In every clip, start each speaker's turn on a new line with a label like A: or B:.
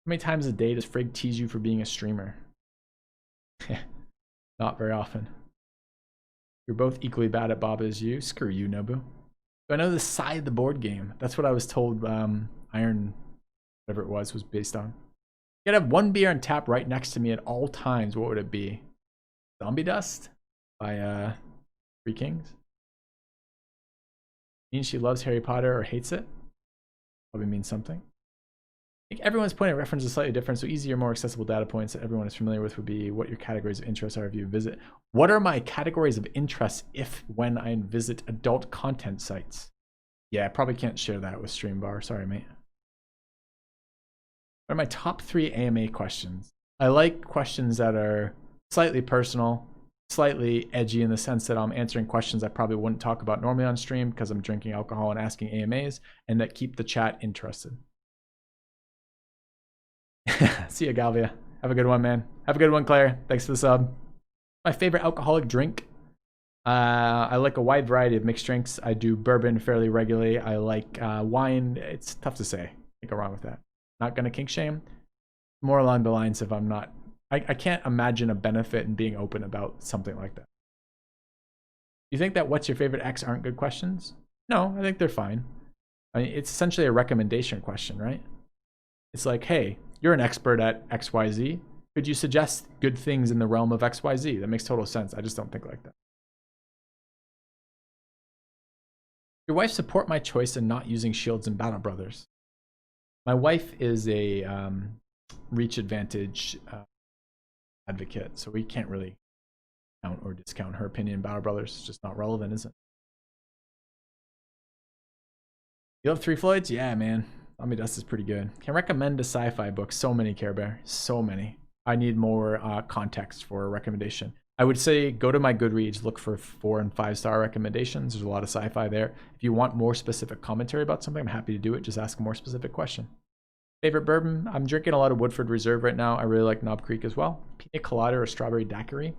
A: many times a day does Frig tease you for being a streamer? Not very often. You're both equally bad at Bob as you. Screw you, Nobu. I know the side of the board game. That's what I was told Iron, whatever it was based on. You gotta have one beer on tap right next to me at all times. What would it be? Zombie Dust by Three Kings. Means she loves Harry Potter or hates it? Probably means something. I think everyone's point of reference is slightly different, so easier, more accessible data points that everyone is familiar with would be what your categories of interest are if you visit. What are my categories of interest when I visit adult content sites? Yeah, I probably can't share that with Streambar. Sorry, mate. What are my top 3 AMA questions? I like questions that are slightly personal, slightly edgy in the sense that I'm answering questions I probably wouldn't talk about normally on stream because I'm drinking alcohol and asking AMAs, and that keep the chat interested. See ya, Galvia. Have a good one, man. Have a good one, Claire. Thanks for the sub. My favorite alcoholic drink? I like a wide variety of mixed drinks. I do bourbon fairly regularly. I like wine. It's tough to say. Can't go wrong with that. Not gonna kink shame. More along the lines of I'm not. I can't imagine a benefit in being open about something like that. You think that what's your favorite X aren't good questions? No, I think they're fine. I mean, it's essentially a recommendation question, right? It's like, hey, you're an expert at XYZ. Could you suggest good things in the realm of XYZ? That makes total sense. I just don't think like that. Your wife support my choice in not using shields in Battle Brothers. My wife is a reach advantage advocate, so we can't really count or discount her opinion in Battle Brothers. It's just not relevant, is it? You love Three Floyds? Yeah, man. Zombie Dust is pretty good. Can recommend a sci-fi book. So many, Care Bear. So many. I need more context for a recommendation. I would say go to my Goodreads, look for 4 and 5 star recommendations. There's a lot of sci-fi there. If you want more specific commentary about something, I'm happy to do it. Just ask a more specific question. Favorite bourbon? I'm drinking a lot of Woodford Reserve right now. I really like Knob Creek as well. Pina Colada or Strawberry Daiquiri.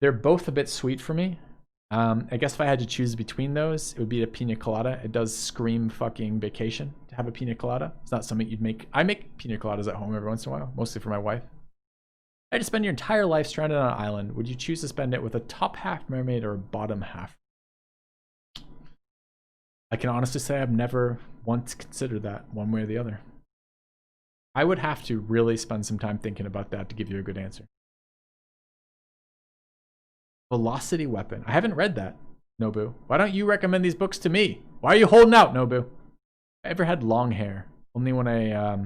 A: They're both a bit sweet for me. I guess if I had to choose between those, it would be a pina colada. It does scream fucking vacation to have a pina colada. It's not something you'd make. I make pina coladas at home every once in a while, mostly for my wife. I had to spend your entire life stranded on an island. Would you choose to spend it with a top half mermaid or a bottom half? I can honestly say I've never once considered that one way or the other. I would have to really spend some time thinking about that to give you a good answer. Velocity Weapon. I haven't read that, Nobu. Why don't you recommend these books to me? Why are you holding out, Nobu? I ever had long hair. Only when I,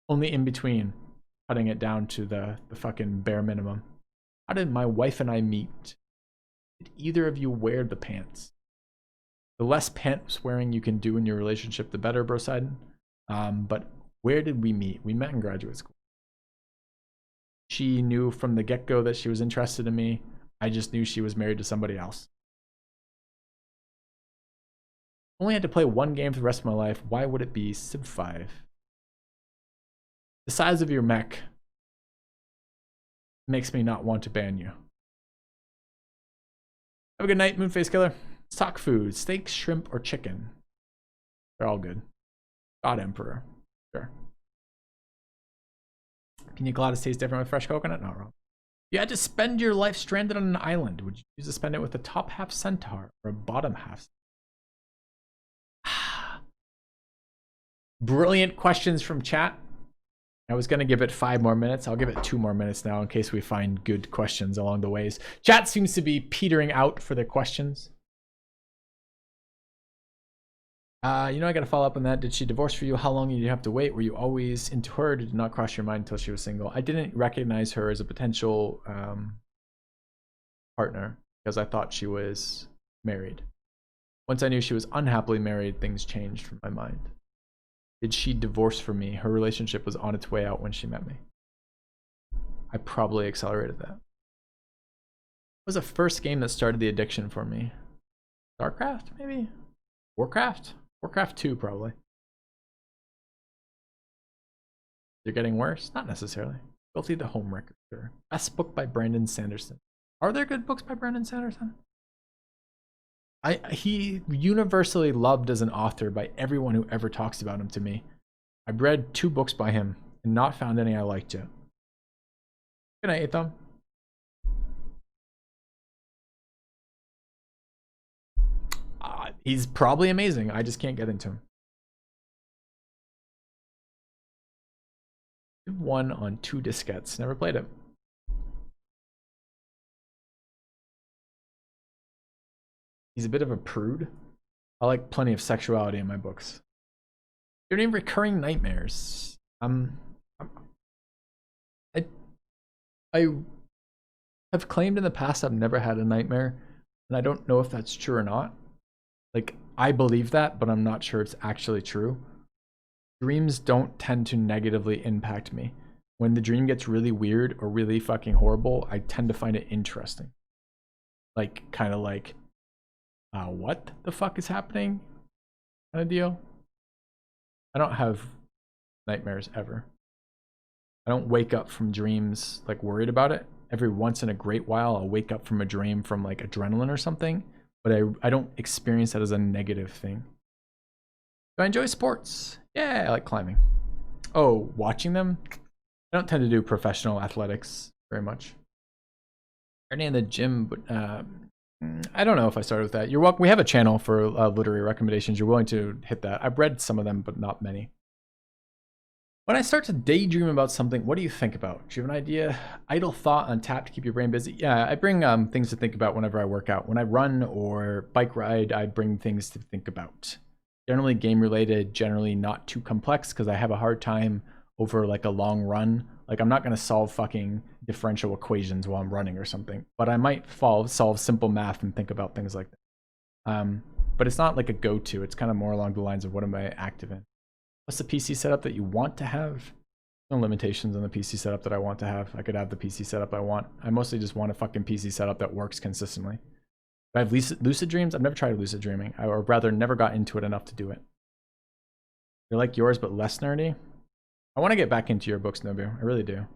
A: only in between, cutting it down to the fucking bare minimum. How did my wife and I meet? Did either of you wear the pants? The less pants wearing you can do in your relationship, the better, bro side. But where did we meet? We met in graduate school. She knew from the get-go that she was interested in me. I just knew she was married to somebody else. Only had to play one game for the rest of my life. Why would it be Civ 5? The size of your mech makes me not want to ban you. Have a good night, Moonface Killer. Let's talk food. Steak, shrimp, or chicken? They're all good. God Emperor. Sure. Pina coladas taste different with fresh coconut? Not wrong. You had to spend your life stranded on an island. Would you choose to spend it with a top half centaur or a bottom half? Brilliant questions from chat. I was going to give it 5 more minutes. I'll give it 2 more minutes now in case we find good questions along the ways. Chat seems to be petering out for their questions. You know, I got to follow up on that. Did she divorce for you? How long did you have to wait? Were you always into her? Did it not cross your mind until she was single? I didn't recognize her as a potential partner because I thought she was married. Once I knew she was unhappily married, things changed from my mind. Did she divorce for me? Her relationship was on its way out when she met me. I probably accelerated that. What was the first game that started the addiction for me? StarCraft, maybe? Warcraft? Warcraft 2, probably. They're getting worse? Not necessarily. Guilty the Homewrecker. Sure. Best book by Brandon Sanderson. Are there good books by Brandon Sanderson? He universally loved as an author by everyone who ever talks about him to me. I've read 2 books by him and not found any I liked yet. Good night, Atham. He's probably amazing. I just can't get into him. One on 2 diskettes. Never played it. He's a bit of a prude. I like plenty of sexuality in my books. Do you have any recurring nightmares? I have claimed in the past I've never had a nightmare, and I don't know if that's true or not. Like, I believe that, but I'm not sure it's actually true. Dreams don't tend to negatively impact me. When the dream gets really weird or really fucking horrible, I tend to find it interesting. Like, kind of like, what the fuck is happening kind of deal. I don't have nightmares ever. I don't wake up from dreams like worried about it. Every once in a great while, I'll wake up from a dream from like adrenaline or something, but I don't experience that as a negative thing. Do I enjoy sports? Yeah, I like climbing. Oh, watching them? I don't tend to do professional athletics very much. Already in the gym, but I don't know if I started with that. You're welcome. We have a channel for literary recommendations. You're willing to hit that. I've read some of them, but not many. When I start to daydream about something, what do you think about? Do you have an idea? Idle thought on tap to keep your brain busy? Yeah, I bring things to think about whenever I work out. When I run or bike ride, I bring things to think about. Generally game related, generally not too complex because I have a hard time over like a long run. Like I'm not going to solve fucking differential equations while I'm running or something, but I might solve simple math and think about things like that. But it's not like a go-to. It's kind of more along the lines of what am I active in? What's the PC setup that you want to have? No limitations on the PC setup that I want to have. I could have the PC setup I want. I mostly just want a fucking PC setup that works consistently. Do I have lucid dreams? I've never tried lucid dreaming, or rather never got into it enough to do it. They're like yours, but less nerdy. I want to get back into your books, Nobu. I really do.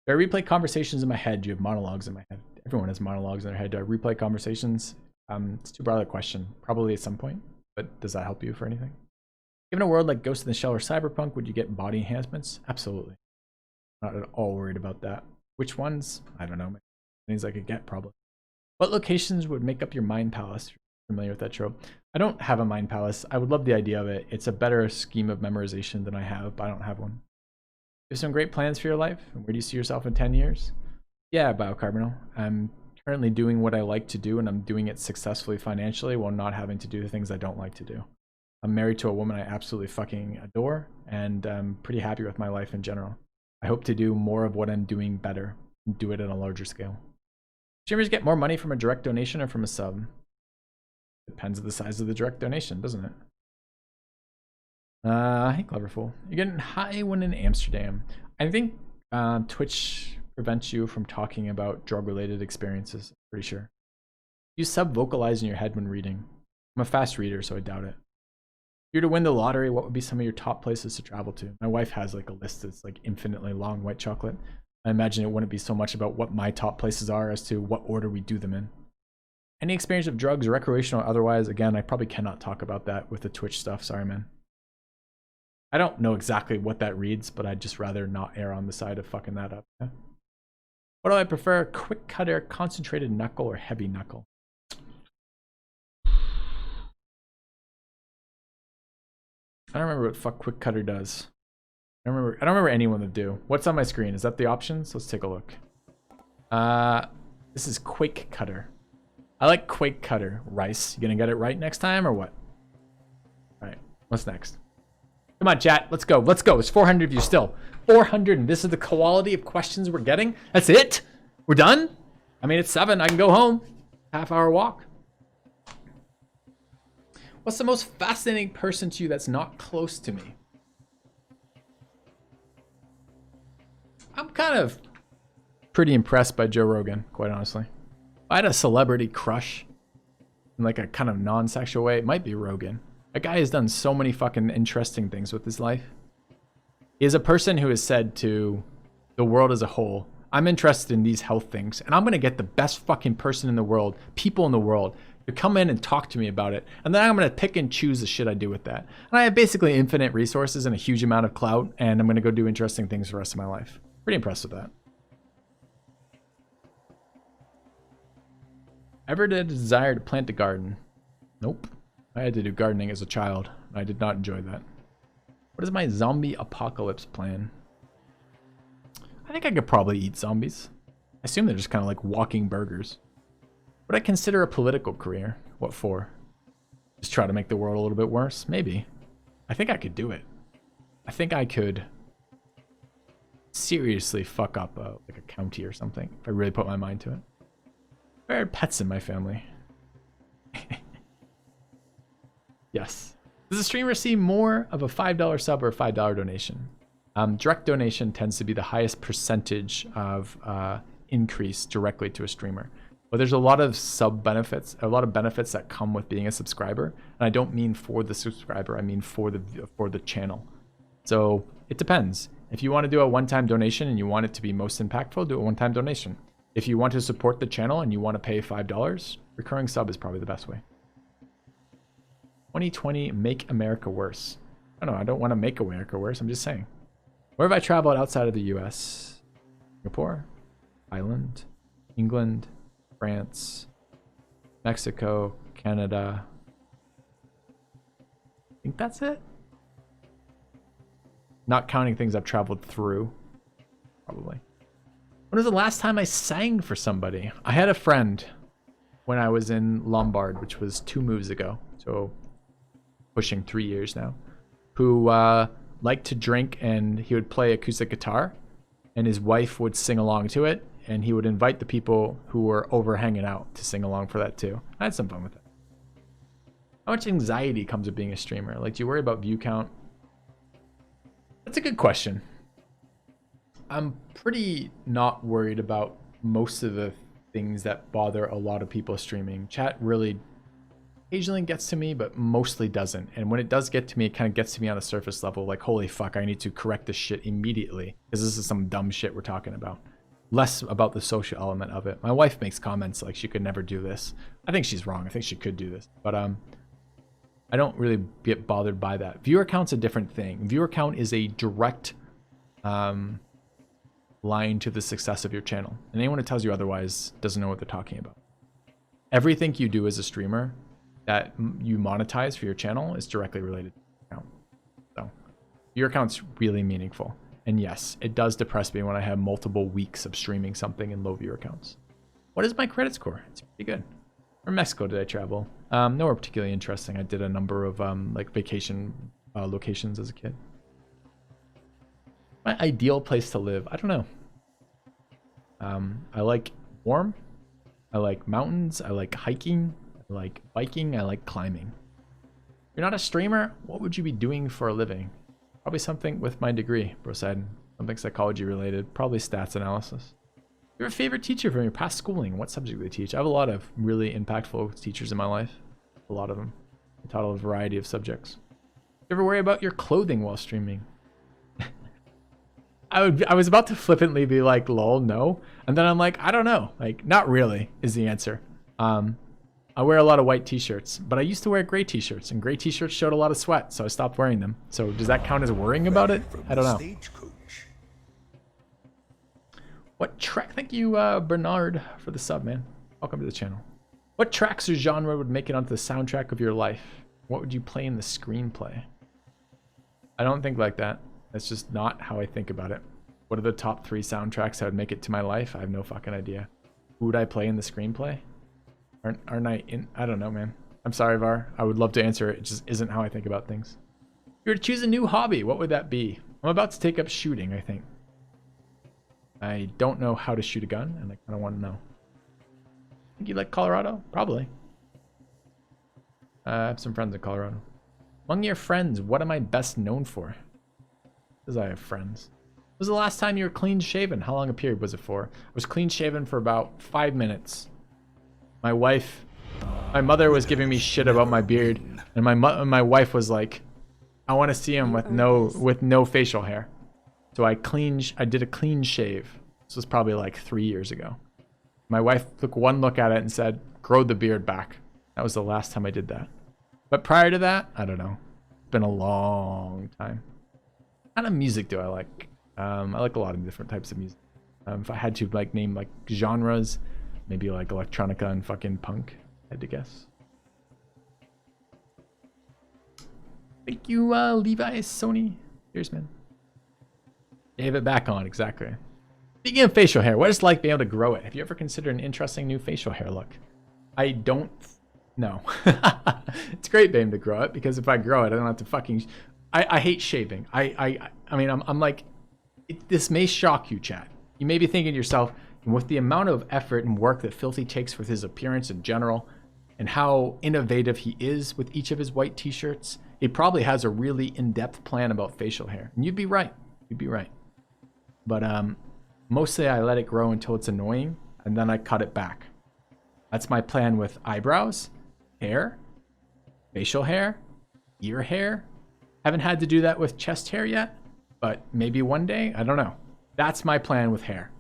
A: Do I replay conversations in my head? Do you have monologues in my head? Everyone has monologues in their head. Do I replay conversations? It's too broad a question. Probably at some point, but does that help you for anything? Given a world like Ghost in the Shell or Cyberpunk, would you get body enhancements? Absolutely. Not at all worried about that. Which ones? I don't know. Things I could get, probably. What locations would make up your mind palace? Familiar with that trope? I don't have a mind palace. I would love the idea of it. It's a better scheme of memorization than I have, but I don't have one. You have some great plans for your life? And where do you see yourself in 10 years? Yeah, Biocarbonal. I'm currently doing what I like to do, and I'm doing it successfully financially while not having to do the things I don't like to do. I'm married to a woman I absolutely fucking adore, and I'm pretty happy with my life in general. I hope to do more of what I'm doing better and do it on a larger scale. Streamers get more money from a direct donation or from a sub? Depends on the size of the direct donation, doesn't it? Hey, Cleverful. You're getting high when in Amsterdam. I think Twitch prevents you from talking about drug-related experiences, I'm pretty sure. You sub-vocalize in your head when reading. I'm a fast reader, so I doubt it. If you were to win the lottery, what would be some of your top places to travel to? My wife has like a list that's like infinitely long, white chocolate. I imagine it wouldn't be so much about what my top places are as to what order we do them in. Any experience of drugs, recreational or otherwise? Again, I probably cannot talk about that with the Twitch stuff. Sorry, man. I don't know exactly what that reads, but I'd just rather not err on the side of fucking that up. Yeah? What do I prefer? Quick cutter, concentrated knuckle, or heavy knuckle? I don't remember what fuck quick cutter does. I don't remember anyone that do. What's on my screen? Is that the options? Let's take a look. This is Quake Cutter. I like Quake Cutter. Rice, you gonna get it right next time or what? All right, what's next? Come on, chat. Let's go. Let's go. It's 400 of you still. 400. And this is the quality of questions we're getting. That's it? We're done? I mean, it's 7. I can go home. Half-hour walk. What's the most fascinating person to you that's not close to me? I'm kind of pretty impressed by Joe Rogan, quite honestly. If I had a celebrity crush in like a kind of non-sexual way, it might be Rogan. That guy has done so many fucking interesting things with his life. He is a person who has said to the world as a whole, I'm interested in these health things, and I'm going to get the best fucking person in the world, people in the world, to come in and talk to me about it, and then I'm going to pick and choose the shit I do with that. And I have basically infinite resources and a huge amount of clout, and I'm going to go do interesting things for the rest of my life. Pretty impressed with that. Ever did a desire to plant a garden? Nope. I had to do gardening as a child. I did not enjoy that. What is my zombie apocalypse plan? I think I could probably eat zombies. I assume they're just kind of like walking burgers. Would I consider a political career? What for? Just try to make the world a little bit worse? Maybe. I think I could do it. I think I could seriously fuck up like a county or something if I really put my mind to it. I had pets in my family. Yes. Does a streamer see more of a $5 sub or a $5 donation? Direct donation tends to be the highest percentage of increase directly to a streamer. But there's a lot of sub benefits, a lot of benefits that come with being a subscriber. And I don't mean for the subscriber, I mean for the channel. So it depends. If you want to do a one-time donation and you want it to be most impactful, do a one-time donation. If you want to support the channel and you want to pay $5, recurring sub is probably the best way. 2020, make America worse. I don't know, I don't want to make America worse, I'm just saying. Where have I traveled outside of the US? Singapore, Ireland, England, France, Mexico, Canada. I think that's it. Not counting things I've traveled through, probably. When was the last time I sang for somebody? I had a friend when I was in Lombard, which was 2 moves ago, so pushing 3 years now, who liked to drink, and he would play acoustic guitar, and his wife would sing along to it, and he would invite the people who were over hanging out to sing along for that too. I had some fun with it. How much anxiety comes with being a streamer? Like, do you worry about view count? That's a good question. I'm pretty not worried about most of the things that bother a lot of people streaming. Chat really occasionally gets to me, but mostly doesn't. And when it does get to me, it kind of gets to me on a surface level, like, holy fuck, I need to correct this shit immediately, because this is some dumb shit we're talking about. Less about the social element of it. My wife makes comments like she could never do this. I think she's wrong. I think she could do this. But I don't really get bothered by that. Viewer count's a different thing. Viewer count is a direct line to the success of your channel. And anyone who tells you otherwise doesn't know what they're talking about. Everything you do as a streamer that you monetize for your channel is directly related to viewer count. So viewer count's really meaningful. And yes, it does depress me when I have multiple weeks of streaming something in low viewer counts. What is my credit score? It's pretty good. Where in Mexico did I travel? Nowhere particularly interesting. I did a number of like vacation locations as a kid. My ideal place to live? I don't know. I like warm. I like mountains. I like hiking. I like biking. I like climbing. If you're not a streamer, what would you be doing for a living? Probably something with my degree, bro said. Something psychology related. Probably stats analysis. Your favorite teacher from your past schooling? What subject do they teach? I have a lot of really impactful teachers in my life. A lot of them. I taught a variety of subjects. You ever worry about your clothing while streaming? I was about to flippantly be like, lol, no. And then I'm like, I don't know. Like, not really is the answer. I wear a lot of white t-shirts, but I used to wear gray t-shirts, and gray t-shirts showed a lot of sweat, so I stopped wearing them. So does that count as worrying about it? I don't know. What track? Thank you, Bernard, for the sub, man. Welcome to the channel. What tracks or genre would make it onto the soundtrack of your life? What would you play in the screenplay? I don't think like that. That's just not how I think about it. What are the top 3 soundtracks that would make it to my life? I have no fucking idea. Who would I play in the screenplay? Aren't I in? I don't know, man. I'm sorry, Var. I would love to answer it. It just isn't how I think about things. If you were to choose a new hobby, what would that be? I'm about to take up shooting, I think. I don't know how to shoot a gun, and I kind of want to know. Think you like Colorado? Probably. I have some friends in Colorado. Among your friends, what am I best known for? Because I have friends. When was the last time you were clean shaven? How long a period was it for? I was clean shaven for about 5 minutes. My mother was giving me shit about my beard, and my wife was like, I want to see him with no facial hair. So I did a clean shave. This was probably like 3 years ago. My wife took one look at it and said, grow the beard back. That was the last time I did that. But prior to that, I don't know. It's been a long time. What kind of music do I like? I like a lot of different types of music. If I had to like name like genres, maybe like electronica and fucking punk, I had to guess. Thank you, Levi, Sony. Cheers, man. Gave it back on, exactly. Speaking of facial hair, what is it like being able to grow it? Have you ever considered an interesting new facial hair look? I don't know. It's great being able to grow it, because if I grow it, I don't have to fucking... I hate shaving. I mean, I'm like... this may shock you, chat. You may be thinking to yourself, with the amount of effort and work that Filthy takes with his appearance in general, and how innovative he is with each of his white t-shirts, he probably has a really in-depth plan about facial hair. And you'd be right. You'd be right. But mostly I let it grow until it's annoying, and then I cut it back. That's my plan with eyebrows, hair, facial hair, ear hair. Haven't had to do that with chest hair yet, but maybe one day. I don't know. That's my plan with hair.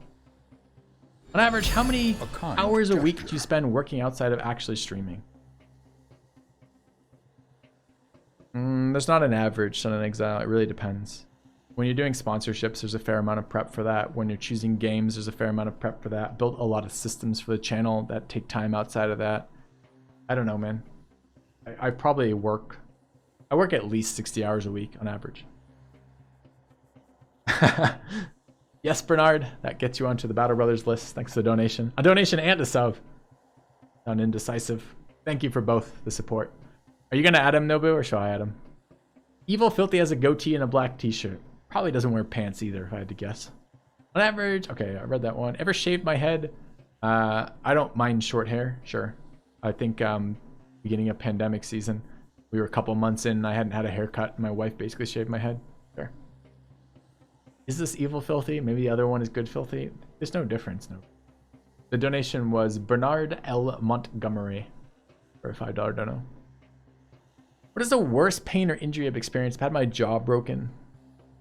A: On average, how many hours a week do you spend working outside of actually streaming? There's not an average, Son in Exile. It really depends. When you're doing sponsorships, there's a fair amount of prep for that. When you're choosing games, there's a fair amount of prep for that. Built a lot of systems for the channel that take time outside of that. I don't know, man. I probably work... I work at least 60 hours a week on average. Yes, Bernard. That gets you onto the Battle Brothers list. Thanks for the donation. A donation and a sub. On Indecisive. Thank you for both the support. Are you going to add him, Nobu, or shall I add him? Evil Filthy has a goatee and a black t-shirt. Probably doesn't wear pants either, if I had to guess. On average... Okay, I read that one. Ever shaved my head? I don't mind short hair. Sure. I think beginning of pandemic season, we were a couple months in and I hadn't had a haircut. My wife basically shaved my head. Fair. Is this Evil Filthy? Maybe the other one is Good Filthy. There's no difference, no. The donation was Bernard L. Montgomery for a $5 dono. What is the worst pain or injury I've experienced? I've had my jaw broken.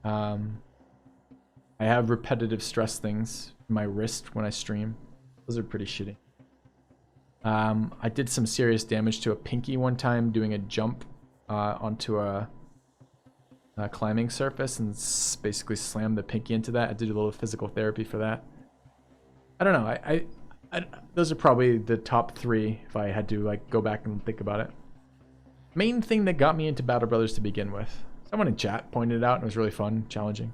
A: I have repetitive stress things in my wrist when I stream. Those are pretty shitty. I did some serious damage to a pinky one time doing a jump onto a climbing surface and basically slammed the pinky into that. I did a little physical therapy for that. I don't know. I those are probably the top three if I had to like go back and think about it. Main thing that got me into Battle Brothers to begin with. Someone in chat pointed it out and it was really fun, challenging.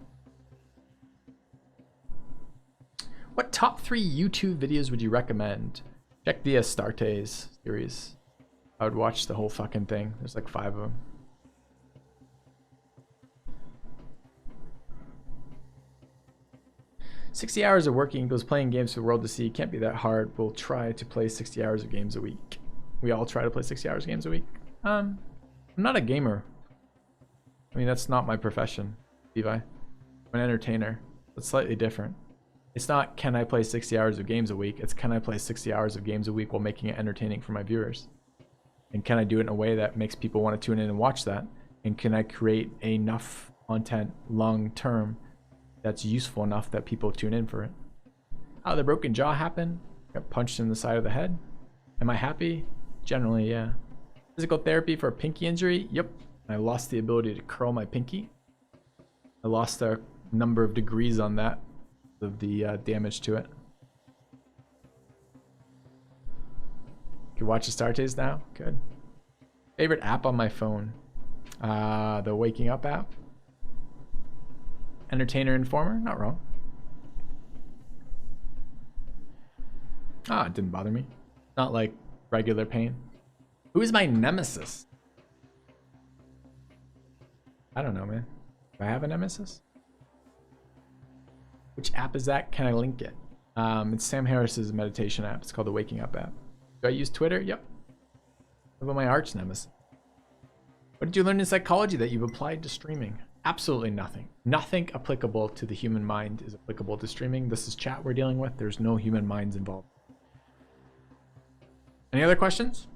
A: What top 3 YouTube videos would you recommend? Check the Astartes series. I would watch the whole fucking thing. There's like 5 of them. "60 hours of working equals playing games for the world to see. Can't be that hard. We'll try to play 60 hours of games a week." We all try to play 60 hours of games a week. I'm not a gamer. I mean, that's not my profession, Levi. I'm an entertainer. It's slightly different. It's not, can I play 60 hours of games a week? It's, can I play 60 hours of games a week while making it entertaining for my viewers? And can I do it in a way that makes people want to tune in and watch that? And can I create enough content long term that's useful enough that people tune in for it? How did the broken jaw happen? Got punched in the side of the head. Am I happy? Generally, yeah. Physical therapy for a pinky injury? Yep. I lost the ability to curl my pinky. I lost a number of degrees on that of the damage to it. Can watch Astartes now? Good. Favorite app on my phone? The Waking Up app. Entertainer Informer? Not wrong. It didn't bother me. Not like regular pain. Who is my nemesis? I don't know, man. Do I have a nemesis? Which app is that? Can I link it? It's Sam Harris's meditation app. It's called the Waking Up app. Do I use Twitter? Yep. What about my arch nemesis? What did you learn in psychology that you've applied to streaming? Absolutely nothing. Nothing applicable to the human mind is applicable to streaming. This is chat we're dealing with. There's no human minds involved. Any other questions?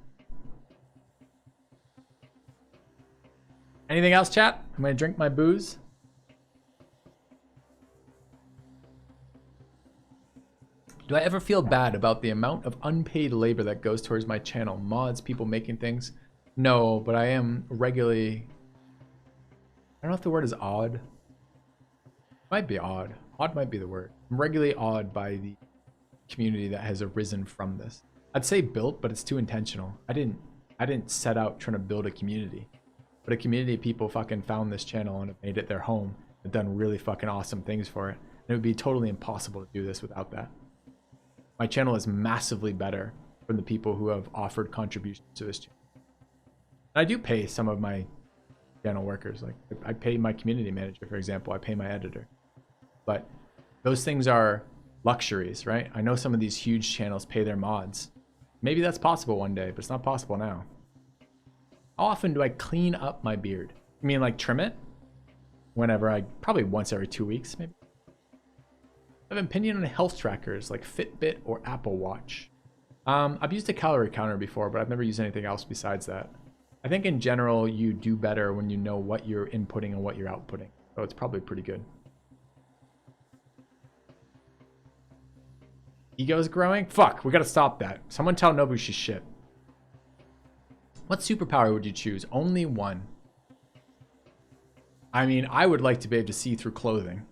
A: Anything else, chat? I'm gonna drink my booze. Do I ever feel bad about the amount of unpaid labor that goes towards my channel? Mods, people making things? No, but I am regularly... I don't know if the word is odd. Might be odd. Odd might be the word. I'm regularly awed by the community that has arisen from this. I'd say built, but it's too intentional. I didn't set out trying to build a community. But a community of people fucking found this channel and have made it their home. Have done really fucking awesome things for it. And it would be totally impossible to do this without that. My channel is massively better from the people who have offered contributions to this channel. And I do pay some of my channel workers. Like I pay my community manager, for example. I pay my editor. But those things are luxuries, right? I know some of these huge channels pay their mods. Maybe that's possible one day, but it's not possible now. How often do I clean up my beard? You mean like trim it? Whenever probably once every 2 weeks, maybe. I have an opinion on health trackers like Fitbit or Apple Watch. I've used a calorie counter before, but I've never used anything else besides that. I think in general, you do better when you know what you're inputting and what you're outputting. So it's probably pretty good. Ego's growing? Fuck, we gotta stop that. Someone tell Nobu she's shit. What superpower would you choose? Only one. I mean, I would like to be able to see through clothing.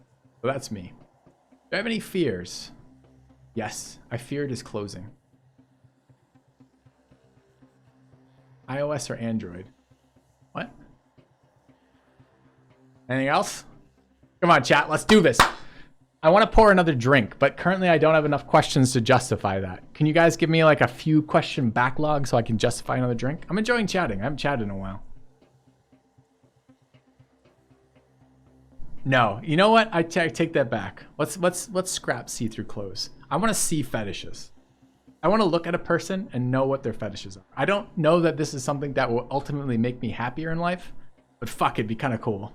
A: So that's me. Do I have any fears? Yes, I fear it is closing. iOS or Android? What? Anything else? Come on, chat, let's do this. I want to pour another drink, but currently I don't have enough questions to justify that. Can you guys give me like a few question backlog so I can justify another drink? I'm enjoying chatting. I haven't chatted in a while. No, you know what? I take that back. Let's scrap see-through clothes. I want to see fetishes. I want to look at a person and know what their fetishes are. I don't know that this is something that will ultimately make me happier in life, but fuck, it'd be kind of cool.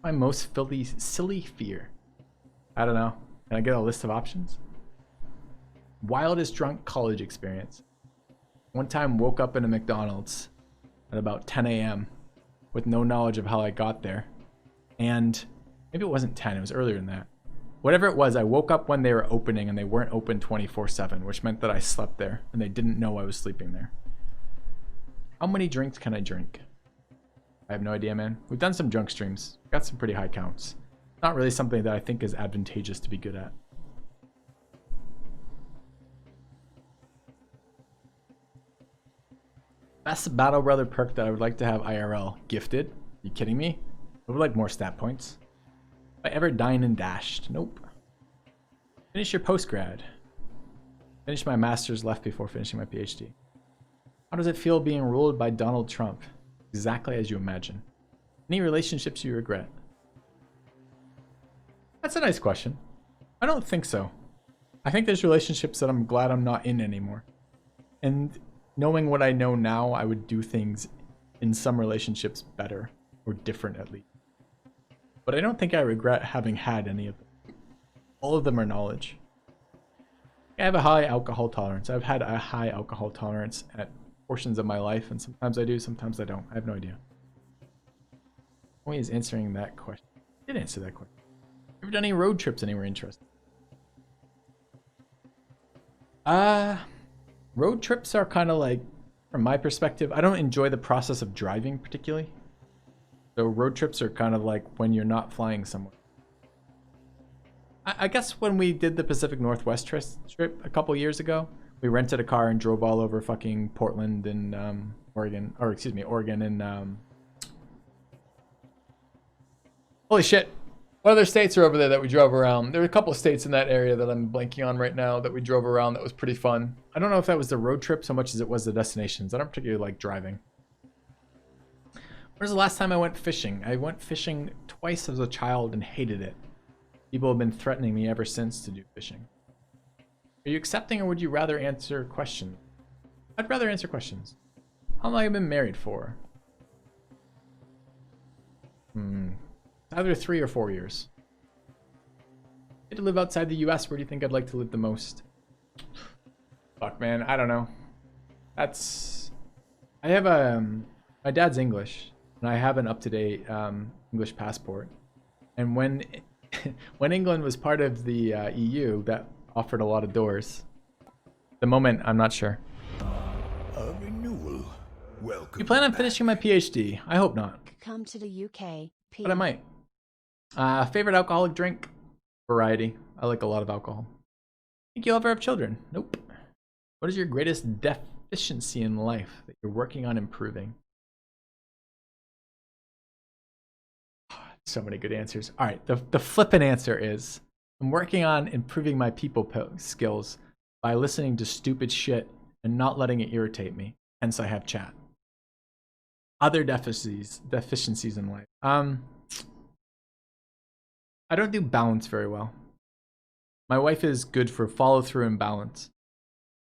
A: My most silly fear. I don't know. Can I get a list of options? Wildest drunk college experience. One time woke up in a McDonald's at about 10 a.m. with no knowledge of how I got there. And maybe it wasn't 10, it was earlier than that. Whatever it was, I woke up when they were opening and they weren't open 24/7, which meant that I slept there and they didn't know I was sleeping there. How many drinks can I drink? I have no idea, man. We've done some drunk streams. Got some pretty high counts. Not really something that I think is advantageous to be good at. Best Battle Brother perk that I would like to have IRL. Gifted? Are you kidding me? I would like more stat points. Have I ever dined and dashed? Nope. Finish your postgrad. Finish my master's left before finishing my PhD. How does it feel being ruled by Donald Trump? Exactly as you imagine. Any relationships you regret? That's a nice question. I don't think so. I think there's relationships that I'm glad I'm not in anymore. And knowing what I know now, I would do things in some relationships better or different at least. But I don't think I regret having had any of them. All of them are knowledge. I have a high alcohol tolerance. I've had a high alcohol tolerance at portions of my life, and sometimes I do, sometimes I don't. I have no idea. Always answering that question. I did answer that question. Ever done any road trips anywhere interesting? Road trips are kind of like, from my perspective, I don't enjoy the process of driving particularly. So road trips are kind of like when you're not flying somewhere. I guess when we did the Pacific Northwest trip a couple years ago, we rented a car and drove all over fucking Portland and Oregon, or excuse me, Oregon and holy shit. What other states are over there that we drove around? There were a couple of states in that area that I'm blanking on right now that we drove around that was pretty fun. I don't know if that was the road trip so much as it was the destinations. I don't particularly like driving. When was the last time I went fishing? I went fishing twice as a child and hated it. People have been threatening me ever since to do fishing. Are you accepting or would you rather answer questions? I'd rather answer questions. How long have you been married for? Either 3 or 4 years. If to live outside the US, where do you think I'd like to live the most? Fuck, man, I don't know. I have my dad's English, and I have an up-to-date English passport. And when when England was part of the EU, that offered a lot of doors. The moment, I'm not sure.
B: A renewal. Welcome.
A: You plan on finishing my PhD? I hope not.
C: Come to the UK.
A: But I might. Favorite alcoholic drink? Variety. I like a lot of alcohol. Think you'll ever have children? Nope. What is your greatest deficiency in life that you're working on improving? So many good answers. All right, the flippant answer is I'm working on improving my people skills by listening to stupid shit and not letting it irritate me. Hence, I have chat. Other deficiencies in life. I don't do balance very well. My wife is good for follow through and balance.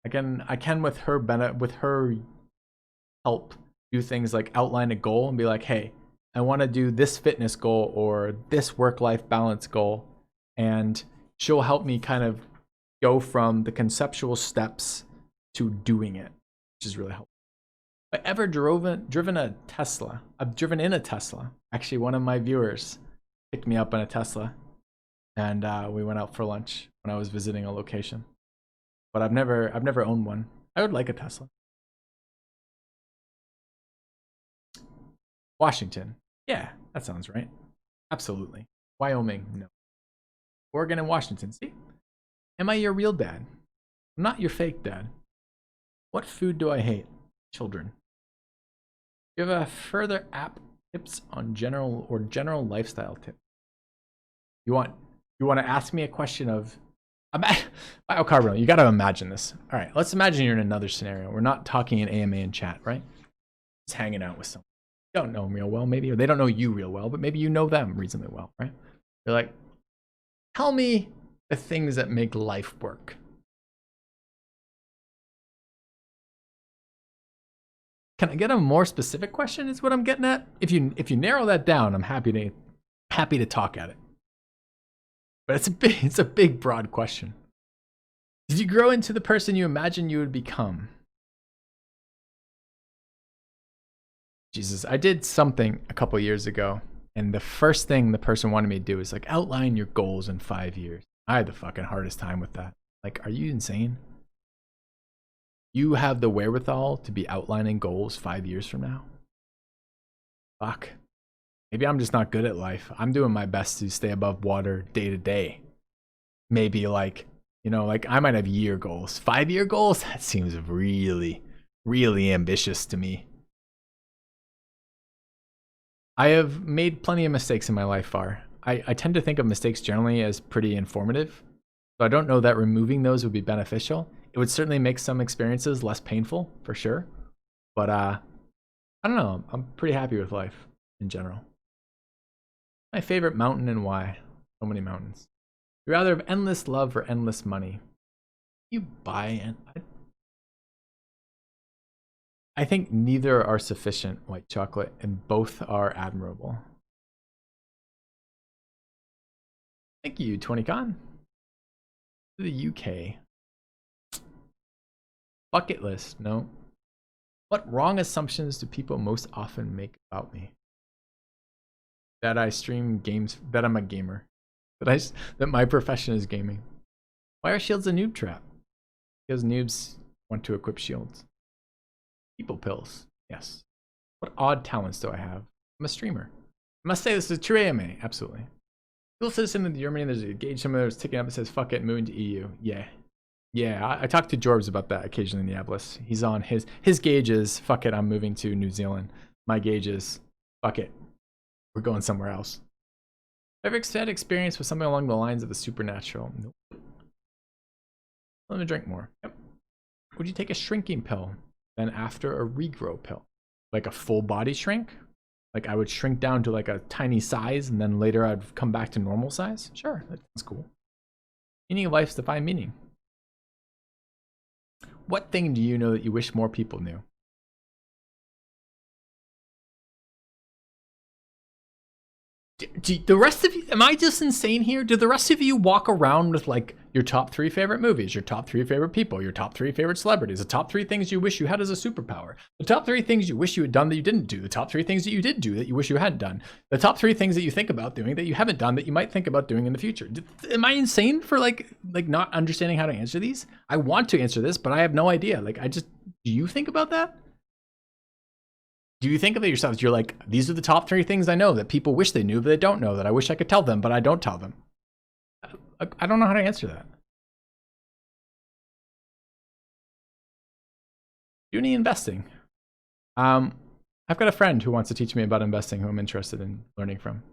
A: I can with her help do things like outline a goal and be like, hey, I want to do this fitness goal or this work-life balance goal, and she'll help me kind of go from the conceptual steps to doing it, which is really helpful. Have I ever driven a Tesla? I've driven in a Tesla. Actually, one of my viewers picked me up in a Tesla, and we went out for lunch when I was visiting a location. But I've never owned one. I would like a Tesla. Washington. Yeah, that sounds right. Absolutely. Wyoming. No. Oregon and Washington. See? Am I your real dad? I'm not your fake dad. What food do I hate? Children. Do you have a further app tips on general lifestyle tips? You want to ask me a question of biocarbon? You got to imagine this. All right, let's imagine you're in another scenario. We're not talking in AMA and chat, right? Just hanging out with someone. You don't know them real well, maybe, or they don't know you real well, but maybe you know them reasonably well, right? You're like, tell me the things that make life work. Can I get a more specific question is what I'm getting at? If you narrow that down, I'm happy to talk at it. But it's a big broad question. Did you grow into the person you imagined you would become? Jesus, I did something a couple years ago, and the first thing the person wanted me to do was like outline your goals in 5 years. I had the fucking hardest time with that. Like, are you insane? You have the wherewithal to be outlining goals 5 years from now? Fuck. Maybe I'm just not good at life. I'm doing my best to stay above water day to day. Maybe like I might have year goals. 5-year goals? That seems really, really ambitious to me. I have made plenty of mistakes in my life far. I tend to think of mistakes generally as pretty informative. So I don't know that removing those would be beneficial. It would certainly make some experiences less painful, for sure. But I don't know. I'm pretty happy with life in general. My favorite mountain and why? So many mountains. You rather have endless love or endless money? You buy and I think neither are sufficient, white chocolate, and both are admirable. Thank you, 20con. To the UK. Bucket list, no. What wrong assumptions do people most often make about me? That I stream games, that I'm a gamer. That my profession is gaming. Why are shields a noob trap? Because noobs want to equip shields. People pills, yes. What odd talents do I have? I'm a streamer. I must say this is true AMA, absolutely. Dual citizen in Germany, there's a gauge somewhere that's ticking up that says, fuck it, moving to EU. Yeah, I talk to Jorbs about that occasionally in the Ablis. He's on his gauge is, fuck it, I'm moving to New Zealand. My gauge is, fuck it, we're going somewhere else. Ever had experience with something along the lines of the supernatural? Nope. Let me drink more. Yep. Would you take a shrinking pill, then after a regrow pill? Like a full body shrink? Like I would shrink down to like a tiny size and then later I'd come back to normal size? Sure, that's cool. Meaning of life's defined meaning. What thing do you know that you wish more people knew? Do the rest of you, am I just insane here? Do the rest of you walk around with like your top 3 favorite movies, your top 3 favorite people, your top 3 favorite celebrities, the top 3 things you wish you had as a superpower, the top 3 things you wish you had done that you didn't do, the top 3 things that you did do that you wish you hadn't done, the top 3 things that you think about doing that you haven't done that you might think about doing in the future. Am I insane for like not understanding how to answer these? I want to answer this, but I have no idea. Like, do you think about that? Do you think of it yourselves? You're like, these are the top 3 things I know that people wish they knew, but they don't know, that I wish I could tell them, but I don't tell them. I don't know how to answer that. Do any investing? I've got a friend who wants to teach me about investing who I'm interested in learning from.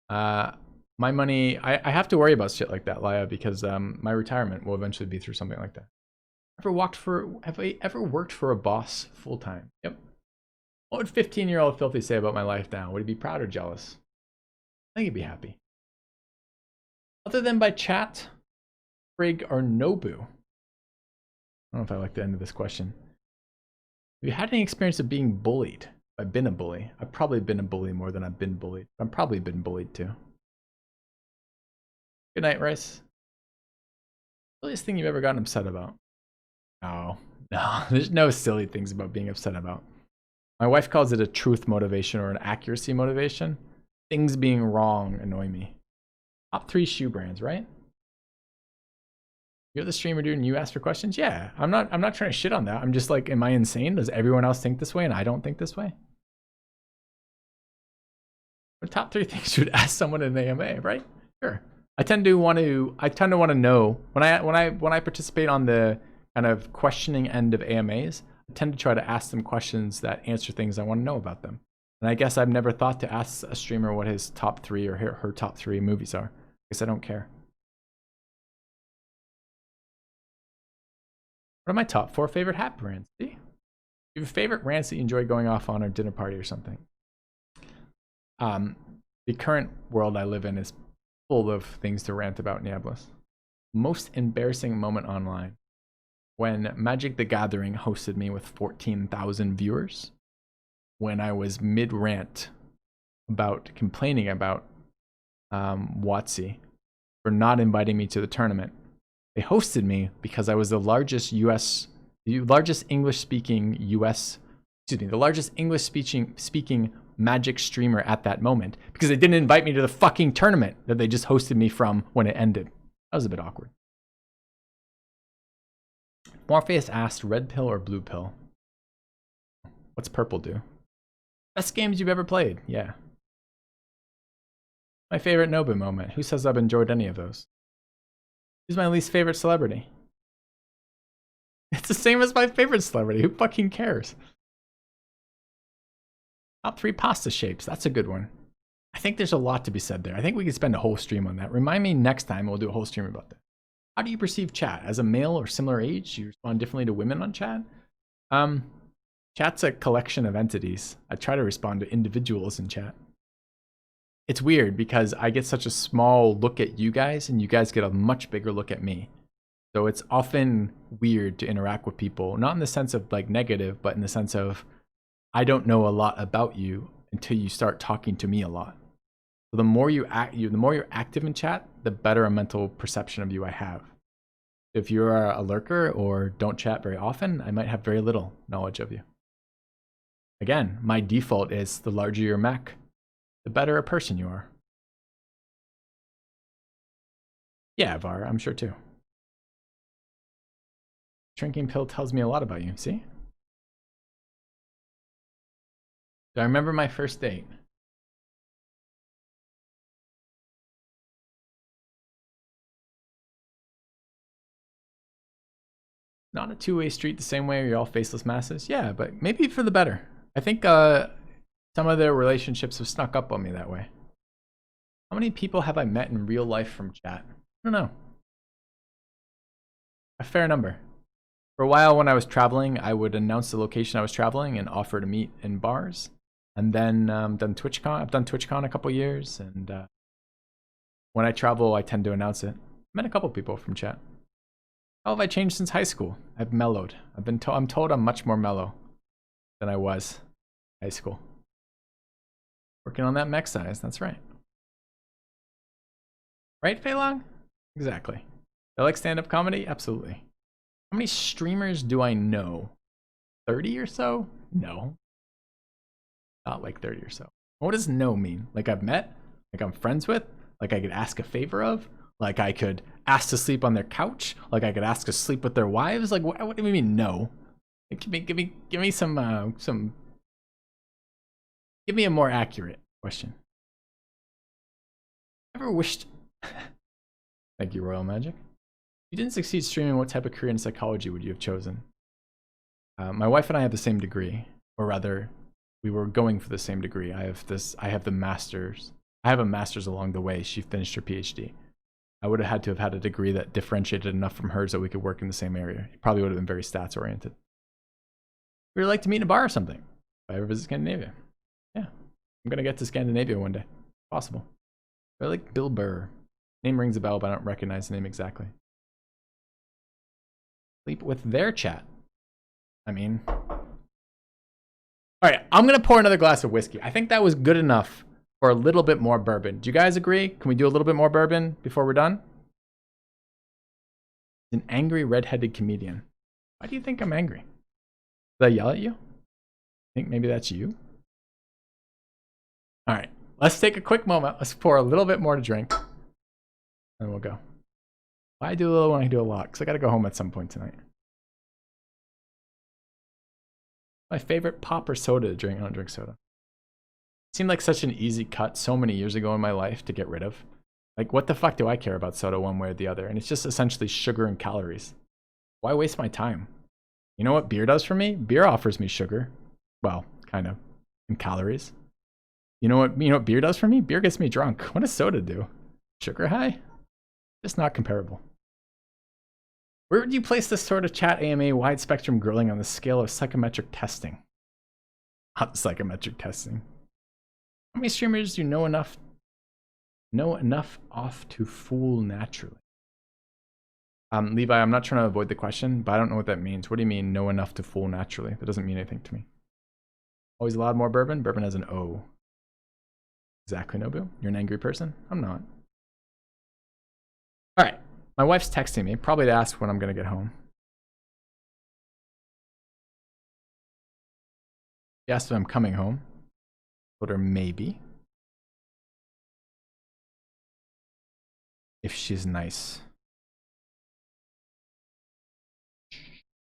A: My money, I have to worry about shit like that, Laya, because my retirement will eventually be through something like that. Have I ever worked for a boss full time? Yep. What would 15-year-old Filthy say about my life now? Would he be proud or jealous? I think he'd be happy. Other than by chat, Frig, or Nobu. I don't know if I like the end of this question. Have you had any experience of being bullied? I've been a bully. I've probably been a bully more than I've been bullied. I've probably been bullied too. Good night, Rice. Silliest thing you've ever gotten upset about? No, there's no silly things about being upset about. My wife calls it a truth motivation or an accuracy motivation. Things being wrong annoy me. Top 3 shoe brands, right? You're the streamer, dude, and you ask for questions? Yeah, I'm not trying to shit on that. I'm just like, am I insane? Does everyone else think this way and I don't think this way? What top 3 things you would ask someone in an AMA, right? Sure. I tend to want to know when I participate on the kind of questioning end of AMAs, I tend to try to ask them questions that answer things I want to know about them. And I guess I've never thought to ask a streamer what his top 3 or her top 3 movies are. I guess I don't care. What are my top 4 favorite hat brands? See? You have favorite rants that you enjoy going off on a dinner party or something? The current world I live in is full of things to rant about, Niablos. Most embarrassing moment online. When Magic the Gathering hosted me with 14,000 viewers, when I was mid-rant about complaining about WotC for not inviting me to the tournament. They hosted me because I was the largest English-speaking Magic streamer at that moment, because they didn't invite me to the fucking tournament that they just hosted me from when it ended. That was a bit awkward. Morpheus asked, red pill or blue pill? What's purple do? Best games you've ever played? Yeah. My favorite Nobu moment. Who says I've enjoyed any of those? Who's my least favorite celebrity? It's the same as my favorite celebrity. Who fucking cares? Top 3 pasta shapes. That's a good one. I think there's a lot to be said there. I think we could spend a whole stream on that. Remind me next time, we'll do a whole stream about that. How do you perceive chat? As a male or similar age, you respond differently to women on chat? Chat's a collection of entities. I try to respond to individuals in chat. It's weird because I get such a small look at you guys and you guys get a much bigger look at me. So it's often weird to interact with people, not in the sense of like negative, but in the sense of I don't know a lot about you until you start talking to me a lot. So the more you're active in chat, the better a mental perception of you I have. If you're a lurker or don't chat very often, I might have very little knowledge of you. Again, my default is the larger your mech, the better a person you are. Yeah, Var, I'm sure too. Drinking pill tells me a lot about you, see? Do I remember my first date? Not a two-way street the same way you're all faceless masses. Yeah, but maybe for the better. I think some of their relationships have snuck up on me that way. How many people have I met in real life from chat? I don't know. A fair number. For a while when I was traveling, I would announce the location I was traveling and offer to meet in bars. And then I've done TwitchCon a couple years, and when I travel, I tend to announce it. I met a couple people from chat. How have I changed since high school? I've mellowed. I'm told I'm much more mellow than I was in high school. Working on that mech size, that's right. Right, Feilong? Exactly. I like stand-up comedy? Absolutely. How many streamers do I know? 30 or so? No. Not like 30 or so. What does know mean? Like I've met? Like I'm friends with? Like I could ask a favor of? Like I could ask to sleep on their couch? Like I could ask to sleep with their wives? Like what do you mean no? Like, give me some. Give me a more accurate question. Ever wished? Thank you, Royal Magic. If you didn't succeed streaming, what type of career in psychology would you have chosen? My wife and I have the same degree, or rather, we were going for the same degree. I have the master's. I have a master's along the way. She finished her PhD. I would have had to have had a degree that differentiated enough from hers that we could work in the same area. It probably would have been very stats oriented. We would like to meet in a bar or something. If I ever visit Scandinavia. Yeah. I'm gonna get to Scandinavia one day. Possible. I like Bill Burr. Name rings a bell, but I don't recognize the name exactly. Sleep with their chat. I mean, all right, I'm gonna pour another glass of whiskey. I think that was good enough for a little bit more bourbon. Do you guys agree? Can we do a little bit more bourbon before we're done? An angry redheaded comedian. Why do you think I'm angry? Did I yell at you? Think maybe that's you? All right, let's take a quick moment. Let's pour a little bit more to drink, and we'll go. I do a little when I do a lot, because I gotta go home at some point tonight. My favorite pop or soda to drink? I don't drink soda. It seemed like such an easy cut so many years ago in my life to get rid of. Like, what the fuck do I care about soda one way or the other? And it's just essentially sugar and calories. Why waste my time? You know what beer does for me? Beer offers me sugar. Well, kind of. And calories. You know what beer does for me? Beer gets me drunk. What does soda do? Sugar high? Just not comparable. Where would you place this sort of chat AMA wide spectrum grilling on the scale of psychometric testing? Not psychometric testing. How many streamers do you know enough off to fool naturally? Levi, I'm not trying to avoid the question, but I don't know what that means. What do you mean know enough to fool naturally? That doesn't mean anything to me. Always allowed more bourbon? Bourbon has an O. Exactly, Nobu. You're an angry person? I'm not. All right. My wife's texting me, probably to ask when I'm going to get home. She asked if I'm coming home. Told her maybe. If she's nice.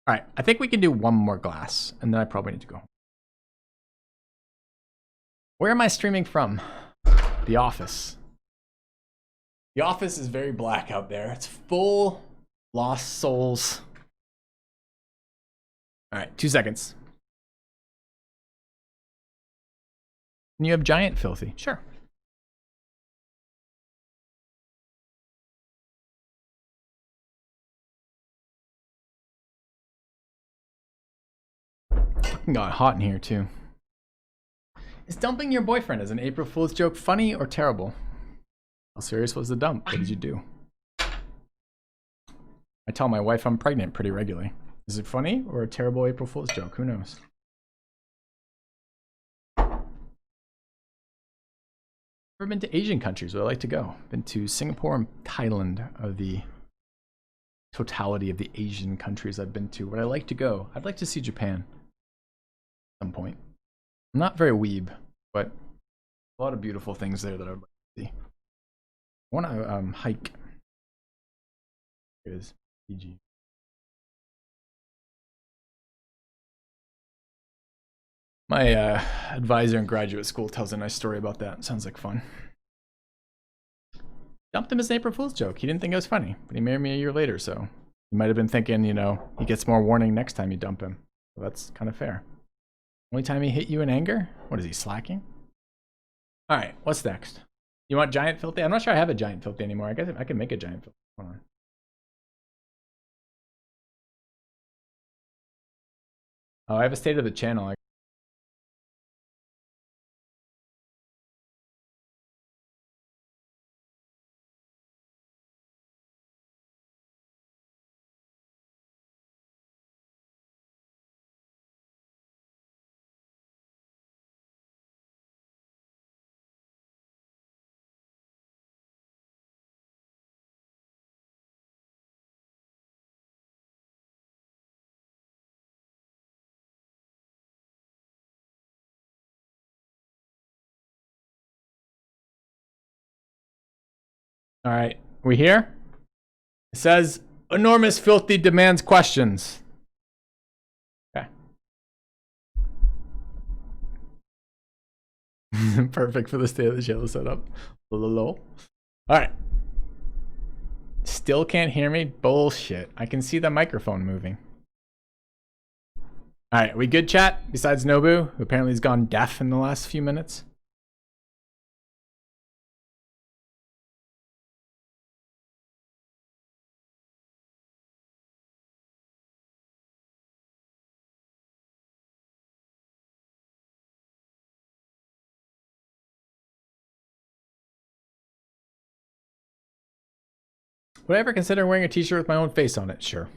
A: All right. I think we can do one more glass, and then I probably need to go home. Where am I streaming from? The office. The office is very black out there. It's full lost souls. All right, 2 seconds. And you have giant filthy. Sure. Fucking got hot in here too. Is dumping your boyfriend as an April Fool's joke funny or terrible? How serious was the dump? What did you do? I tell my wife I'm pregnant pretty regularly. Is it funny or a terrible April Fool's joke? Who knows? Never been to Asian countries where I like to go. Been to Singapore and Thailand are the totality of the Asian countries I've been to. Where I like to go. I'd like to see Japan at some point. I'm not very weeb, but a lot of beautiful things there that I'd like to see. I want to hike. Here it is. PG. My advisor in graduate school tells a nice story about that. Sounds like fun. Dumped him as an April Fool's joke. He didn't think it was funny, but he married me a year later, so he might have been thinking, you know, he gets more warning next time you dump him. So that's kind of fair. Only time he hit you in anger? What is he, slacking? All right, what's next? You want giant filthy? I'm not sure I have a giant filthy anymore. I guess I can make a giant filthy. Hold on. Oh, I have a state of the channel. All right, we here? It says enormous filthy demands questions. Okay. Perfect for the state of the channel setup. All right. Still can't hear me? Bullshit. I can see the microphone moving. All right, we good, chat? Besides Nobu, who apparently has gone deaf in the last few minutes. Would I ever consider wearing a t-shirt with my own face on it? Sure.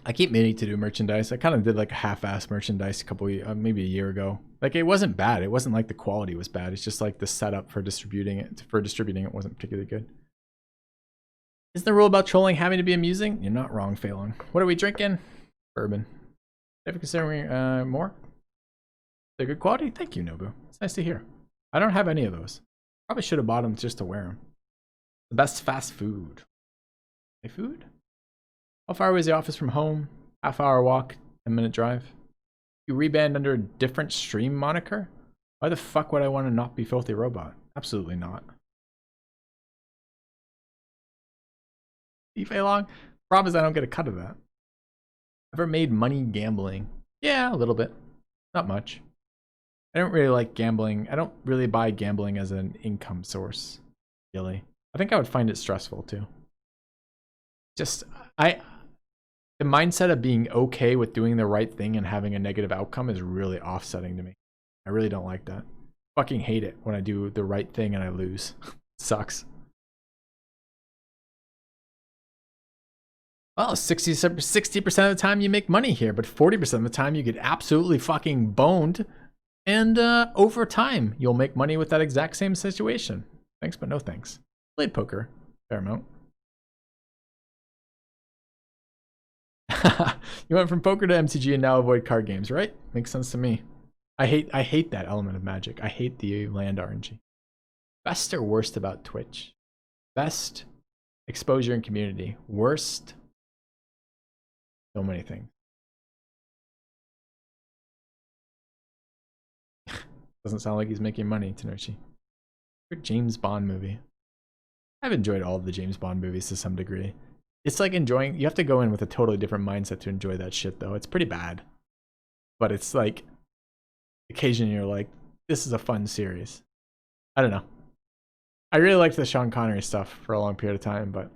A: I keep meaning to do merchandise. I kind of did like a half-ass merchandise a couple, maybe a year ago. Like it wasn't bad. It wasn't like the quality was bad. It's just like the setup for distributing it. Wasn't particularly good. Is the rule about trolling having to be amusing? You're not wrong, Phelan. What are we drinking? Bourbon. Ever considering more? They're good quality? Thank you, Nobu. It's nice to hear. I don't have any of those. Probably should have bought them just to wear them. The best fast food. Food? How far away is the office from home? Half-hour walk, 10-minute drive. You reband under a different stream moniker? Why the fuck would I want to not be Filthy Robot? Absolutely not. Long? Problem is I don't get a cut of that. Ever made money gambling? Yeah, a little bit. Not much. I don't really like gambling. I don't really buy gambling as an income source, really. I think I would find it stressful too. Just, the mindset of being okay with doing the right thing and having a negative outcome is really offsetting to me. I really don't like that. Fucking hate it when I do the right thing and I lose. Sucks. Well, 60% of the time you make money here, but 40% of the time you get absolutely fucking boned. And over time, you'll make money with that exact same situation. Thanks, but no thanks. Played poker, fair amount. You went from poker to MTG and now avoid card games, right? Makes sense to me. I hate that element of Magic. I hate the land RNG. Best or worst about Twitch? Best, exposure and community. Worst, so many things. Doesn't sound like he's making money, Tenoshi. James Bond movie. I've enjoyed all of the James Bond movies to some degree. It's like enjoying, you have to go in with a totally different mindset to enjoy that shit though. It's pretty bad. But it's like, occasionally you're like, this is a fun series. I don't know. I really liked the Sean Connery stuff for a long period of time, but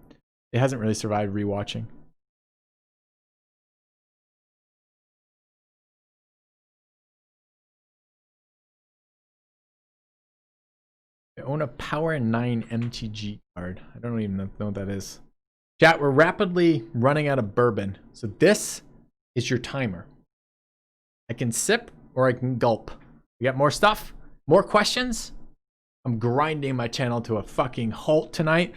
A: it hasn't really survived rewatching. I own a Power 9 MTG card. I don't even know what that is. Chat, we're rapidly running out of bourbon. So this is your timer. I can sip or I can gulp. We got more stuff? More questions? I'm grinding my channel to a fucking halt tonight.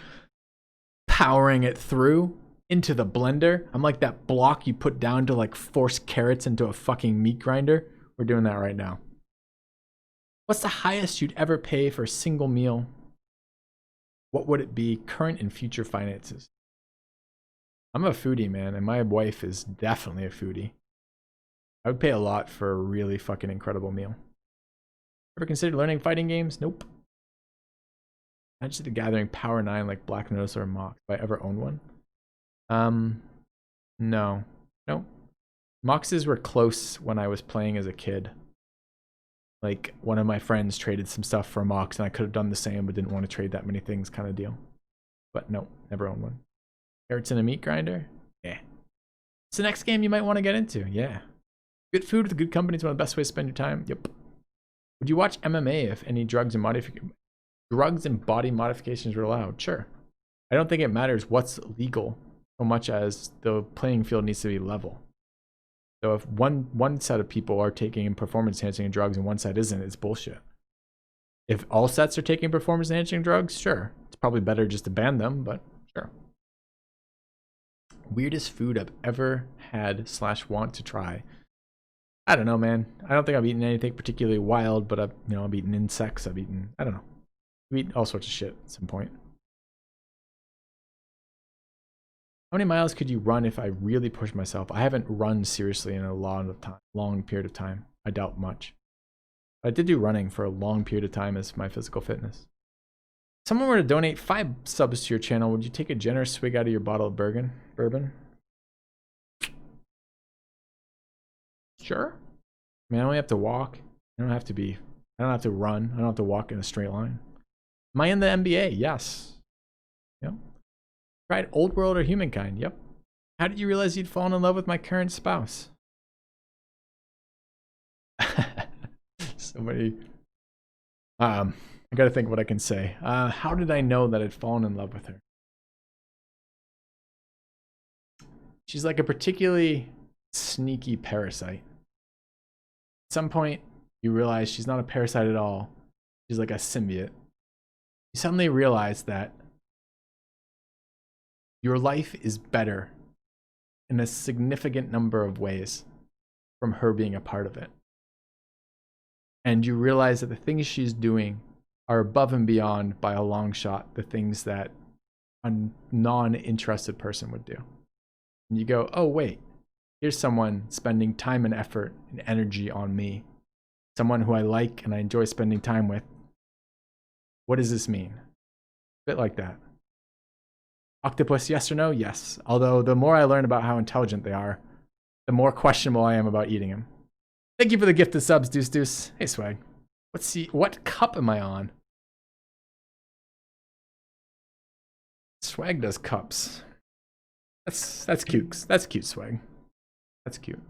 A: Powering it through into the blender. I'm like that block you put down to like force carrots into a fucking meat grinder. We're doing that right now. What's the highest you'd ever pay for a single meal? What would it be? Current and future finances. I'm a foodie, man, and my wife is definitely a foodie. I would pay a lot for a really fucking incredible meal. Ever considered learning fighting games? Nope. Magic the Gathering Power 9 like Black Notice or Mox. If I ever own one? No. Nope. Moxes were close when I was playing as a kid. Like, one of my friends traded some stuff for a Mox, and I could have done the same, but didn't want to trade that many things kind of deal. But no, never owned one. Carrots in a meat grinder? Yeah. It's the next game you might want to get into. Yeah. Good food with good company is one of the best ways to spend your time. Yep. Would you watch MMA if any drugs and body modifications were allowed? Sure. I don't think it matters what's legal so much as the playing field needs to be level. So if one set of people are taking performance enhancing drugs and one set isn't, it's bullshit. If all sets are taking performance enhancing drugs, sure. It's probably better just to ban them, but sure. Weirdest food I've ever had / want to try. I don't know, man. I don't think I've eaten anything particularly wild, but I've eaten insects. I don't know. I've eaten all sorts of shit at some point. How many miles could you run if I really push myself? I haven't run seriously in a long period of time. I doubt much. I did do running for a long period of time as my physical fitness. If someone were to donate 5 subs to your channel, would you take a generous swig out of your bottle of bourbon? Sure. I mean, I only have to walk. I don't have to run. I don't have to walk in a straight line. Am I in the NBA? Yes. Yep. Tried Old World or Humankind? Yep. How did you realize you'd fallen in love with my current spouse? Somebody. I gotta think what I can say. How did I know that I'd fallen in love with her? She's like a particularly sneaky parasite. At some point, you realize she's not a parasite at all. She's like a symbiote. You suddenly realize that your life is better in a significant number of ways from her being a part of it. And you realize that the things she's doing are above and beyond, by a long shot, the things that a non-interested person would do. And you go, oh wait, here's someone spending time and effort and energy on me. Someone who I like and I enjoy spending time with. What does this mean? A bit like that. Octopus, yes or no? Yes. Although the more I learn about how intelligent they are, the more questionable I am about eating them. Thank you for the gifted subs, Deuce Deuce. Hey, Swag. Let's see. What cup am I on? Swag does cups. That's cute. That's cute, Swag. That's cute.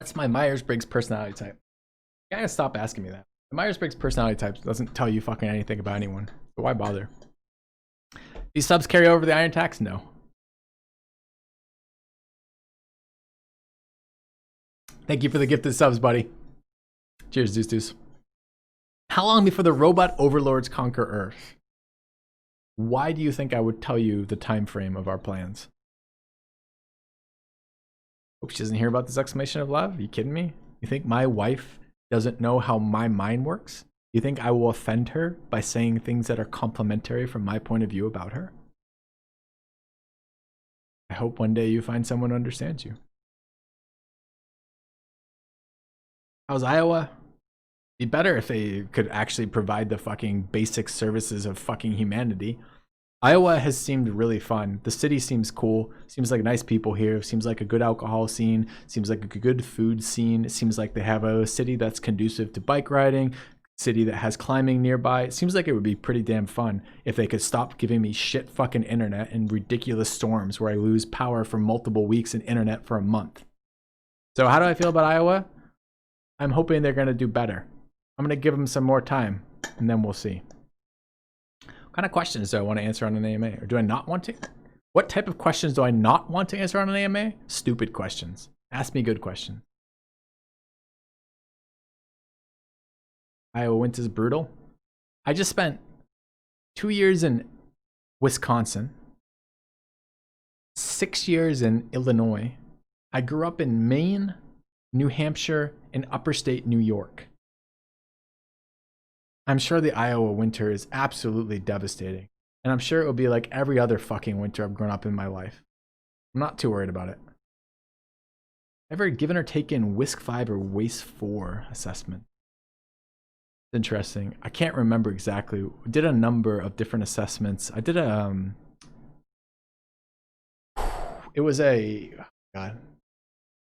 A: That's my Myers-Briggs personality type. You gotta stop asking me that. The Myers-Briggs personality type doesn't tell you fucking anything about anyone. So why bother? These subs carry over the iron tax? No. Thank you for the gifted subs, buddy. Cheers, Deuce Deuce. How long before the robot overlords conquer Earth? Why do you think I would tell you the time frame of our plans? Hope she doesn't hear about this exclamation of love. Are you kidding me? You think my wife doesn't know how my mind works? You think I will offend her by saying things that are complimentary from my point of view about her? I hope one day you find someone who understands you. How's Iowa? Be better if they could actually provide the fucking basic services of fucking humanity. Iowa has seemed really fun. The city seems cool. Seems like nice people here. Seems like a good alcohol scene. Seems like a good food scene. It seems like they have a city that's conducive to bike riding. City that has climbing nearby. It seems like it would be pretty damn fun if they could stop giving me shit fucking internet and ridiculous storms where I lose power for multiple weeks and internet for a month. So how do I feel about Iowa? I'm hoping they're going to do better. I'm going to give them some more time and then we'll see. What kind of questions do I want to answer on an AMA? Or do I not want to? What type of questions do I not want to answer on an AMA? Stupid questions. Ask me good questions. Iowa winter's brutal. I just spent 2 years in Wisconsin, 6 years in Illinois. I grew up in Maine, New Hampshire, and upstate New York. I'm sure the Iowa winter is absolutely devastating. And I'm sure it will be like every other fucking winter I've grown up in my life. I'm not too worried about it. Ever given or taken WISC 5 or WACE 4 assessment? Interesting. I can't remember exactly. We did a number of different assessments. I did it was a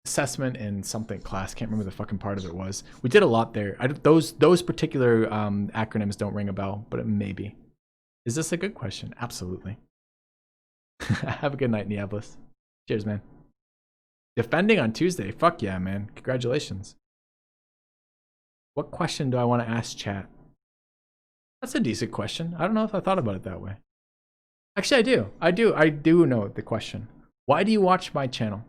A: assessment in something class. Can't remember the fucking part of it was. We did a lot there. Those particular acronyms don't ring a bell, but it may be. Is this a good question? Absolutely. Have a good night, Nieblis. Cheers, man. Defending on Tuesday. Fuck yeah, man. Congratulations. What question do I want to ask chat? That's a decent question. I don't know if I thought about it that way. Actually, I do know the question. Why do you watch my channel?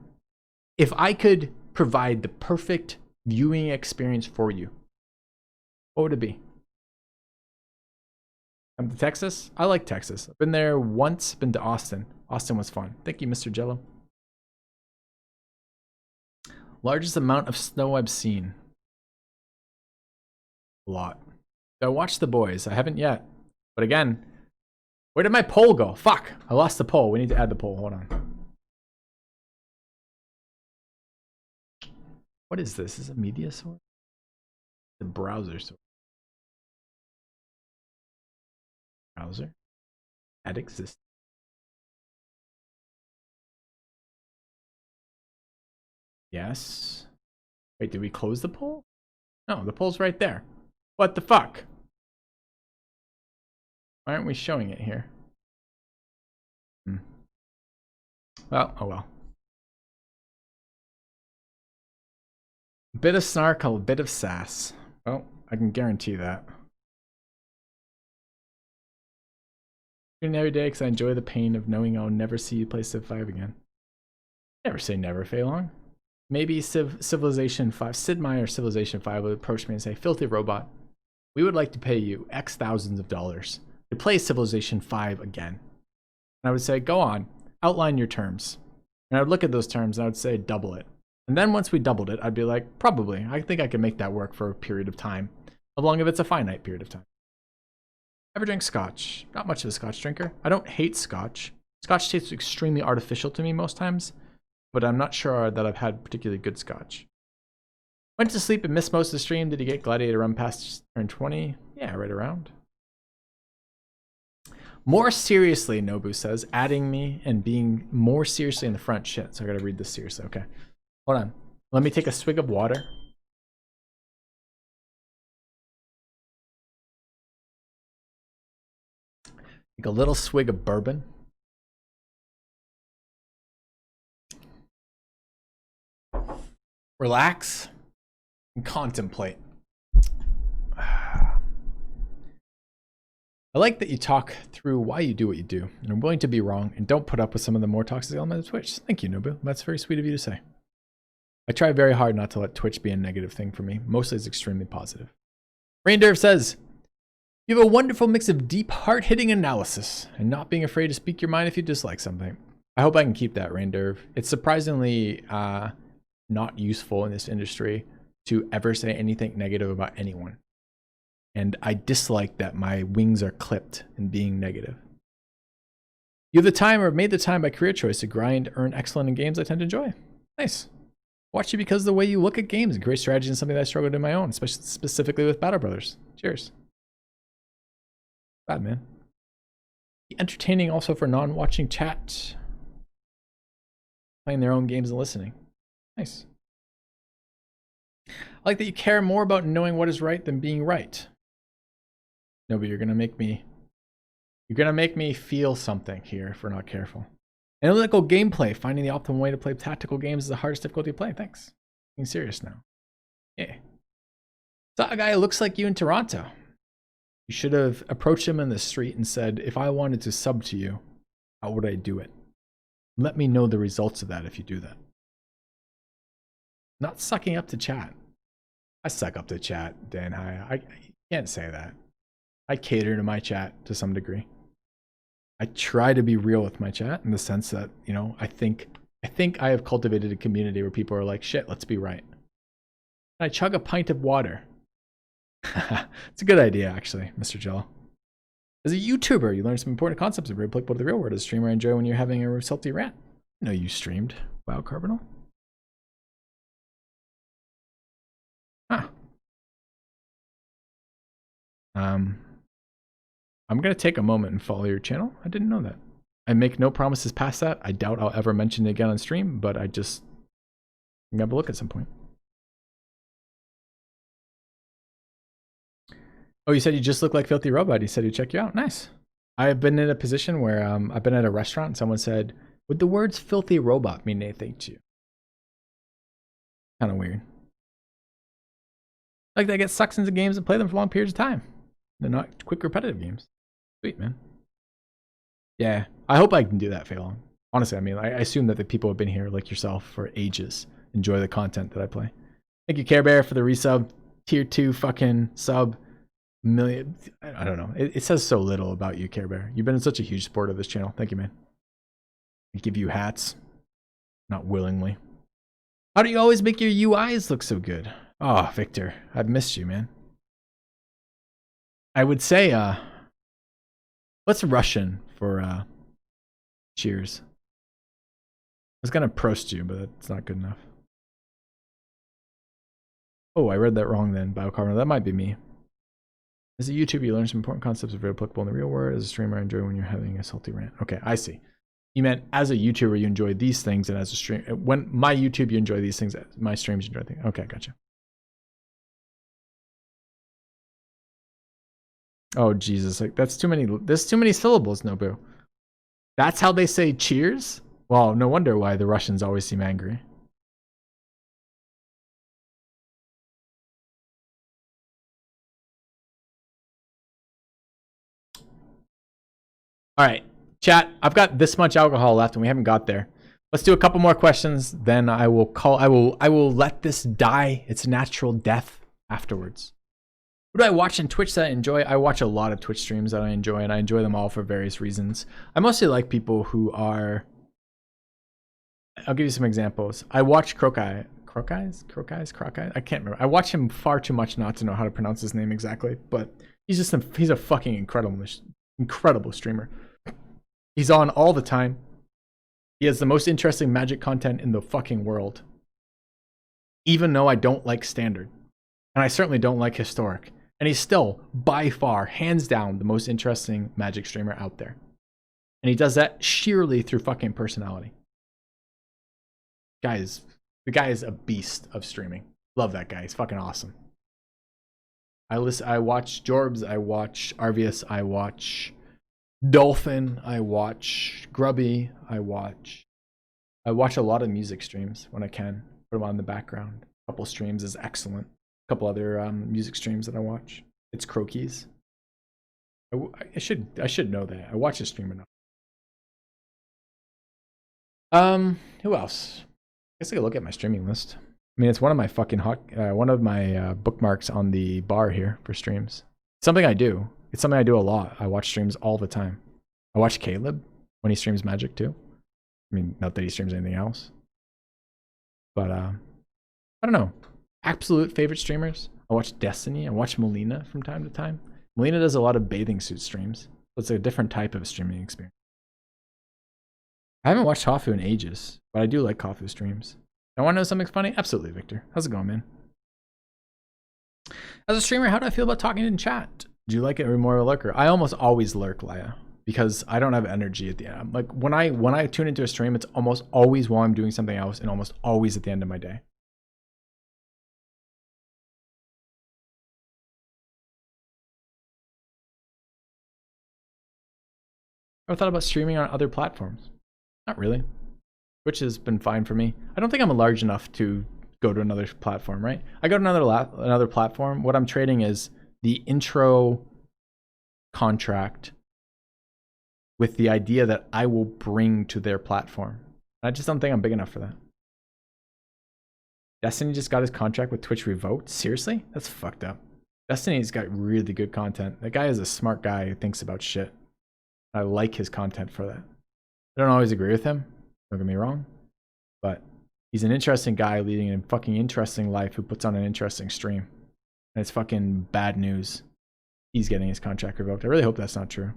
A: If I could provide the perfect viewing experience for you, what would it be? Come to Texas? I like Texas. I've been there once, been to Austin. Austin was fun. Thank you, Mr. Jello. Largest amount of snow I've seen. A lot. So I watched The Boys. I haven't yet. But again, where did my poll go? Fuck. I lost the poll. We need to add the poll. Hold on. What is this? Is it a media source? The browser source. Browser? That exists. Yes. Wait, did we close the poll? No, the poll's right there. What the fuck? Why aren't we showing it here? Well, oh well. A bit of snark, a bit of sass. Well, I can guarantee that. Every day because I enjoy the pain of knowing I'll never see you play Civ 5 again. Never say never, Fei Long. Maybe Civilization 5, Sid Meier Civilization 5 would approach me and say, "Filthy robot, we would like to pay you X thousands of dollars to play Civilization 5 again." And I would say, "Go on, outline your terms." And I would look at those terms and I would say, "Double it." And then once we doubled it, I'd be like, "Probably, I think I can make that work for a period of time, as long as it's a finite period of time." Ever drink scotch? Not much of a scotch drinker. I don't hate scotch. Scotch tastes extremely artificial to me most times, but I'm not sure that I've had particularly good scotch. Went to sleep and missed most of the stream. Did you get Gladiator Run past turn 20? Yeah, right around. More seriously, Nobu says, adding me and being more seriously in the front. Shit, so I gotta read this seriously. Okay. Hold on. Let me take a swig of water. Take a little swig of bourbon. Relax and contemplate. I like that you talk through why you do what you do and are willing to be wrong and don't put up with some of the more toxic elements of Twitch. Thank you, Nobu. That's very sweet of you to say. I try very hard not to let Twitch be a negative thing for me. Mostly it's extremely positive. Rainderv says, "You have a wonderful mix of deep, heart-hitting analysis and not being afraid to speak your mind if you dislike something." I hope I can keep that, Rainderv. It's surprisingly not useful in this industry to ever say anything negative about anyone. And I dislike that my wings are clipped in being negative. You have the time or have made the time by career choice to grind, earn excellent in games I tend to enjoy. Nice. Watch you because of the way you look at games and create strategy is something that I struggled in my own, especially specifically with Battle Brothers. Cheers. Bad man. Be entertaining also for non-watching chat. Playing their own games and listening. Nice. I like that you care more about knowing what is right than being right. No, but you're gonna make me feel something here if we're not careful. Analytical gameplay. Finding the optimal way to play tactical games is the hardest difficulty to play. Thanks. Being serious now. Yeah. Saw a guy who looks like you in Toronto. You should have approached him in the street and said, "If I wanted to sub to you, how would I do it? Let me know the results of that if you do that." Not sucking up to chat. I suck up to chat, Dan High. I can't say that. I cater to my chat to some degree. I try to be real with my chat in the sense that, you know, I think I have cultivated a community where people are like, "Shit, let's be right." I chug a pint of water. It's a good idea, actually, Mr. Jello. As a YouTuber, you learn some important concepts that are very applicable to the real world. As a streamer, I enjoy when you're having a salty rant. I know you streamed. Wow, Carbonal. Huh. I'm going to take a moment and follow your channel. I didn't know that. I make no promises past that. I doubt I'll ever mention it again on stream, but I just I'm gonna have a look at some point. Oh, you said you just look like Filthy Robot. He said he'd check you out. Nice. I've been in a position where I've been at a restaurant and someone said, "Would the words Filthy Robot mean anything to you?" Kind of weird. Like they get sucked into games and play them for long periods of time. They're not quick repetitive games. Sweet, man. Yeah, I hope I can do that, Phelan. Honestly, I mean, I assume that the people who have been here, like yourself, for ages, enjoy the content that I play. Thank you, Care Bear, for the resub. Tier 2 fucking sub. Million. I don't know. It says so little about you, Care Bear. You've been such a huge supporter of this channel. Thank you, man. I give you hats. Not willingly. How do you always make your UIs look so good? Oh, Victor, I've missed you, man. I would say, what's Russian for cheers? I was gonna prost you, but it's not good enough. Oh, I read that wrong then, Biocarbon. That might be me. As a YouTuber, you learn some important concepts that are very applicable in the real world. As a streamer, I enjoy when you're having a salty rant. Okay, I see. You meant as a YouTuber, you enjoy these things, and as a stream, when my YouTube, you enjoy these things. My streams, you enjoy things. Okay, gotcha. Oh Jesus, like that's too many. There's too many syllables, Nobu. That's how they say cheers. Well, no wonder why the Russians always seem angry. All right, chat. I've got this much alcohol left, and we haven't got there. Let's do a couple more questions. Then I will call. I will let this die its natural death afterwards. What do I watch on Twitch that I enjoy? I watch a lot of Twitch streams that I enjoy, and I enjoy them all for various reasons. I mostly like people who are. I'll give you some examples. I watch Crocai. Crocai? I can't remember. I watch him far too much not to know how to pronounce his name exactly, but he's a fucking incredible streamer. He's on all the time. He has the most interesting Magic content in the fucking world. Even though I don't like Standard. And I certainly don't like Historic. And he's still, by far, hands down, the most interesting Magic streamer out there. And he does that sheerly through fucking personality. The guy is a beast of streaming. Love that guy. He's fucking awesome. I watch Jorbs. I watch Arvius. I watch Dolphin. I watch Grubby. I watch a lot of music streams when I can. Put them on in the background. A couple streams is excellent. A couple other music streams that I watch. It's Crokies. I should know that. I watch a stream enough. Who else? I guess I could look at my streaming list. I mean, it's one of my fucking bookmarks on the bar here for streams. It's something I do. It's something I do a lot. I watch streams all the time. I watch Caleb when he streams Magic too. I mean, not that he streams anything else. But I don't know. Absolute favorite streamers. I watch Destiny. I watch Melina from time to time. Melina does a lot of bathing suit streams. So it's a different type of streaming experience. I haven't watched Hafu in ages, but I do like Hafu streams. I want to know something funny? Absolutely, Victor. How's it going, man? As a streamer, how do I feel about talking in chat? Do you like it or more a lurker? I almost always lurk, Laya, because I don't have energy at the end. Like when I tune into a stream, it's almost always while I'm doing something else and almost always at the end of my day. Ever thought about streaming on other platforms? Not really. Twitch has been fine for me. I don't think I'm large enough to go to another platform, right? I go to another platform. What I'm trading is the intro contract with the idea that I will bring to their platform. I just don't think I'm big enough for that. Destiny just got his contract with Twitch revoked? Seriously? That's fucked up. Destiny's got really good content. That guy is a smart guy who thinks about shit. I like his content for that. I don't always agree with him. Don't get me wrong. But he's an interesting guy leading a fucking interesting life who puts on an interesting stream. And it's fucking bad news. He's getting his contract revoked. I really hope that's not true.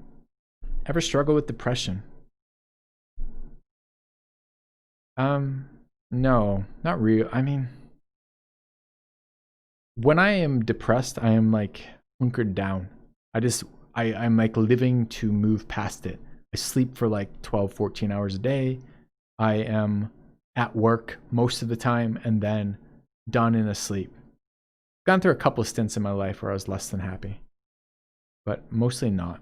A: Ever struggle with depression? No, not real. I mean, when I am depressed, I am like hunkered down. I'm like living to move past it. I sleep for like 12, 14 hours a day. I am at work most of the time and then done in a sleep. I've gone through a couple of stints in my life where I was less than happy, but mostly not.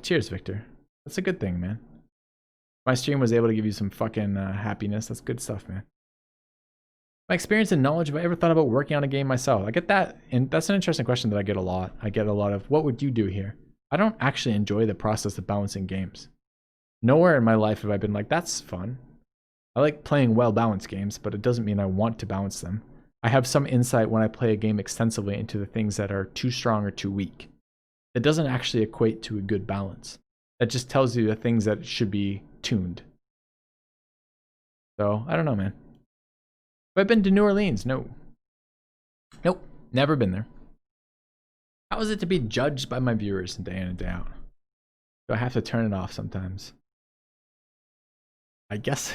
A: Cheers, Victor. That's a good thing, man. My stream was able to give you some fucking happiness. That's good stuff, man. My experience and knowledge, have I ever thought about working on a game myself? I get that, and that's an interesting question that I get a lot. I get a lot of, what would you do here? I don't actually enjoy the process of balancing games. Nowhere in my life have I been like, that's fun. I like playing well-balanced games, but it doesn't mean I want to balance them. I have some insight when I play a game extensively into the things that are too strong or too weak. It doesn't actually equate to a good balance. That just tells you the things that should be tuned. So, I don't know, man. Have I been to New Orleans? No. Nope, never been there. How is it to be judged by my viewers day in and day out? Do I have to turn it off sometimes? I guess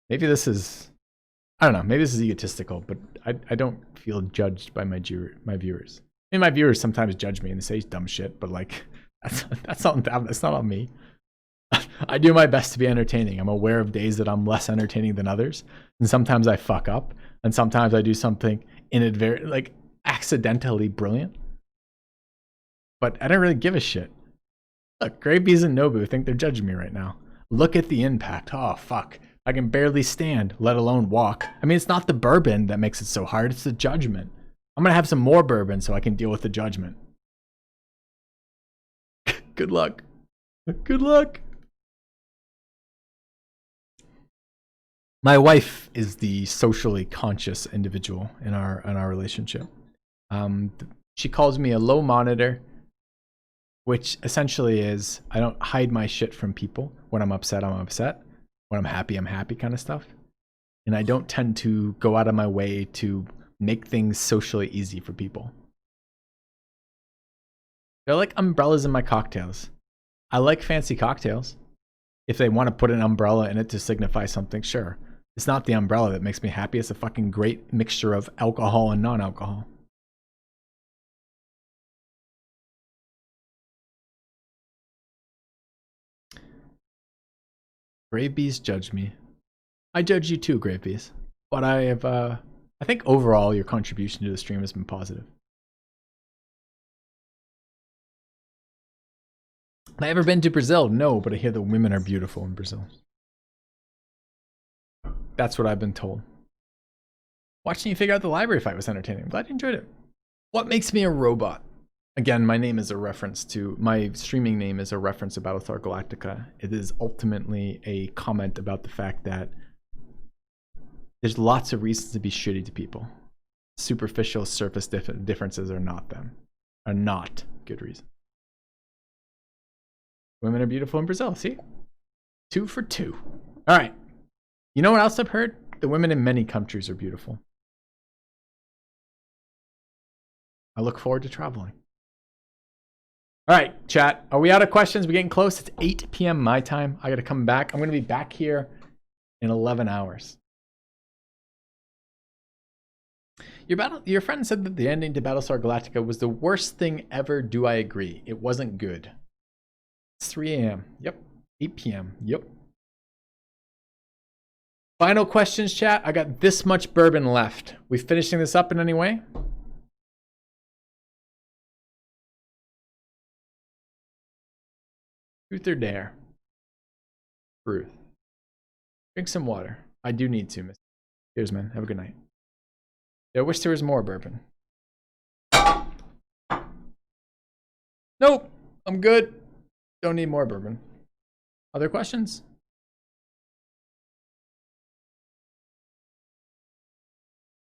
A: maybe this is, I don't know, maybe this is egotistical, but I don't feel judged by my viewers. I mean, my viewers sometimes judge me and they say dumb shit, but like, that's not them, that's not on me. I do my best to be entertaining. I'm aware of days that I'm less entertaining than others, and sometimes I fuck up, and sometimes I do something inadvertent, like accidentally brilliant. But I don't really give a shit. Look, Gravies and Nobu think they're judging me right now. Look at the impact. Oh, fuck. I can barely stand, let alone walk. I mean, it's not the bourbon that makes it so hard. It's the judgment. I'm going to have some more bourbon so I can deal with the judgment. Good luck. Good luck. My wife is the socially conscious individual in our relationship. She calls me a low monitor, which essentially is I don't hide my shit from people. When I'm upset, I'm upset. When I'm happy kind of stuff. And I don't tend to go out of my way to make things socially easy for people. They're like umbrellas in my cocktails. I like fancy cocktails. If they want to put an umbrella in it to signify something, sure. It's not the umbrella that makes me happy. It's a fucking great mixture of alcohol and non-alcohol. Grave Bees judge me. I judge you too, Grave Bees. But I have, I think overall your contribution to the stream has been positive. Have I ever been to Brazil? No, but I hear the women are beautiful in Brazil. That's what I've been told. Watching you figure out the library fight was entertaining. I'm glad you enjoyed it. What makes me a robot? Again, my name is a reference to, my streaming name is a reference to Battlestar Galactica. It is ultimately a comment about the fact that there's lots of reasons to be shitty to people. Superficial surface differences are not them. Are not good reasons. Women are beautiful in Brazil, see? 2 for 2. All right. You know what else I've heard? The women in many countries are beautiful. I look forward to traveling. All right, chat. Are we out of questions? We're getting close. It's 8 p.m. my time. I got to come back. I'm going to be back here in 11 hours. Your friend said that the ending to Battlestar Galactica was the worst thing ever. Do I agree? It wasn't good. It's 3 a.m. Yep. 8 p.m. Yep. Final questions, chat. I got this much bourbon left. We finishing this up in any way? Truth or dare? Truth. Drink some water. I do need to, miss. Cheers, man. Have a good night. I wish there was more bourbon. Nope. I'm good. Don't need more bourbon. Other questions?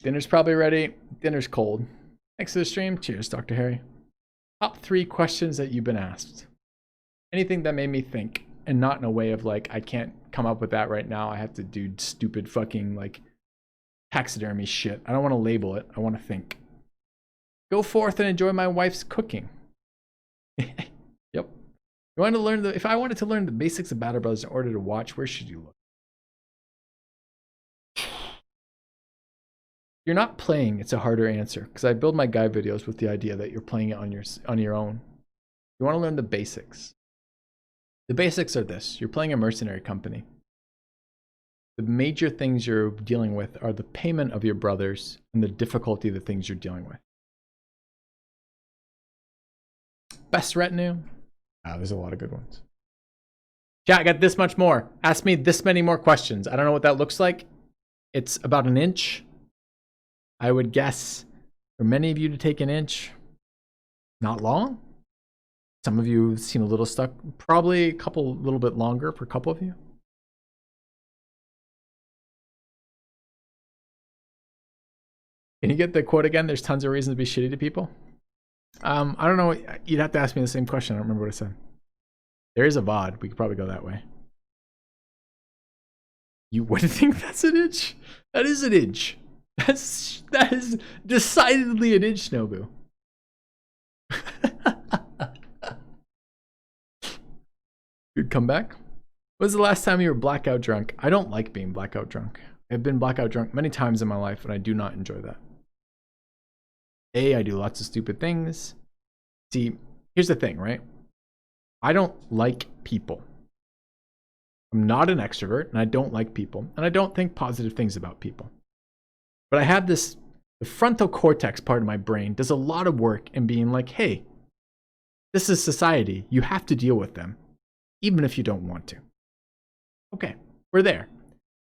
A: Dinner's probably ready. Dinner's cold. Thanks for the stream. Cheers, Dr. Harry. Top 3 questions that you've been asked. Anything that made me think, and not in a way of like, I can't come up with that right now. I have to do stupid fucking like taxidermy shit. I don't want to label it. I want to think. Go forth and enjoy my wife's cooking. Yep. You want to learn if I wanted to learn the basics of Battle Brothers in order to watch, where should you look? You're not playing, it's a harder answer, because I build my guide videos with the idea that you're playing it on your own. You want to learn the basics. The basics are this. You're playing a mercenary company. The major things you're dealing with are the payment of your brothers and the difficulty of the things you're dealing with. Best retinue? There's a lot of good ones. Chat, I got this much more. Ask me this many more questions. I don't know what that looks like. It's about an inch. I would guess for many of you to take an inch, not long. Some of you seem a little stuck. Probably a little bit longer for a couple of you. Can you get the quote again? There's tons of reasons to be shitty to people. I don't know. You'd have to ask me the same question. I don't remember what I said. There is a VOD. We could probably go that way. You wouldn't think that's an inch? That is an inch. That is decidedly an inch, Nobu. Good comeback. When was the last time you were blackout drunk? I don't like being blackout drunk. I've been blackout drunk many times in my life, and I do not enjoy that. I do lots of stupid things. See, here's the thing, right? I don't like people. I'm not an extrovert, and I don't like people, and I don't think positive things about people. But I have this, the frontal cortex part of my brain does a lot of work in being like, hey, this is society. You have to deal with them, even if you don't want to. Okay, we're there.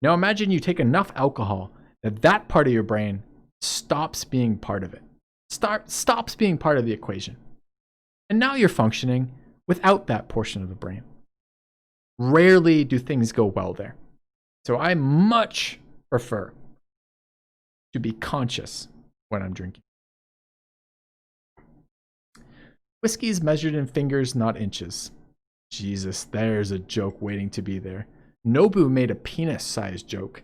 A: Now imagine you take enough alcohol that that part of your brain stops being part of it. Stops being part of the equation. And now you're functioning without that portion of the brain. Rarely do things go well there. So I much prefer to be conscious when I'm drinking. Whiskey is measured in fingers, not inches. Jesus, there's a joke waiting to be there. Nobu made a penis-sized joke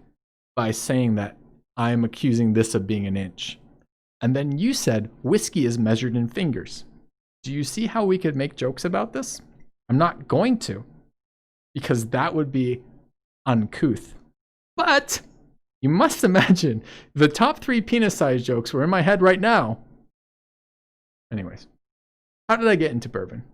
A: by saying that I'm accusing this of being an inch. And then you said whiskey is measured in fingers. Do you see how we could make jokes about this? I'm not going to, because that would be uncouth. But you must imagine the top 3 penis-sized jokes were in my head right now. Anyways, how did I get into bourbon?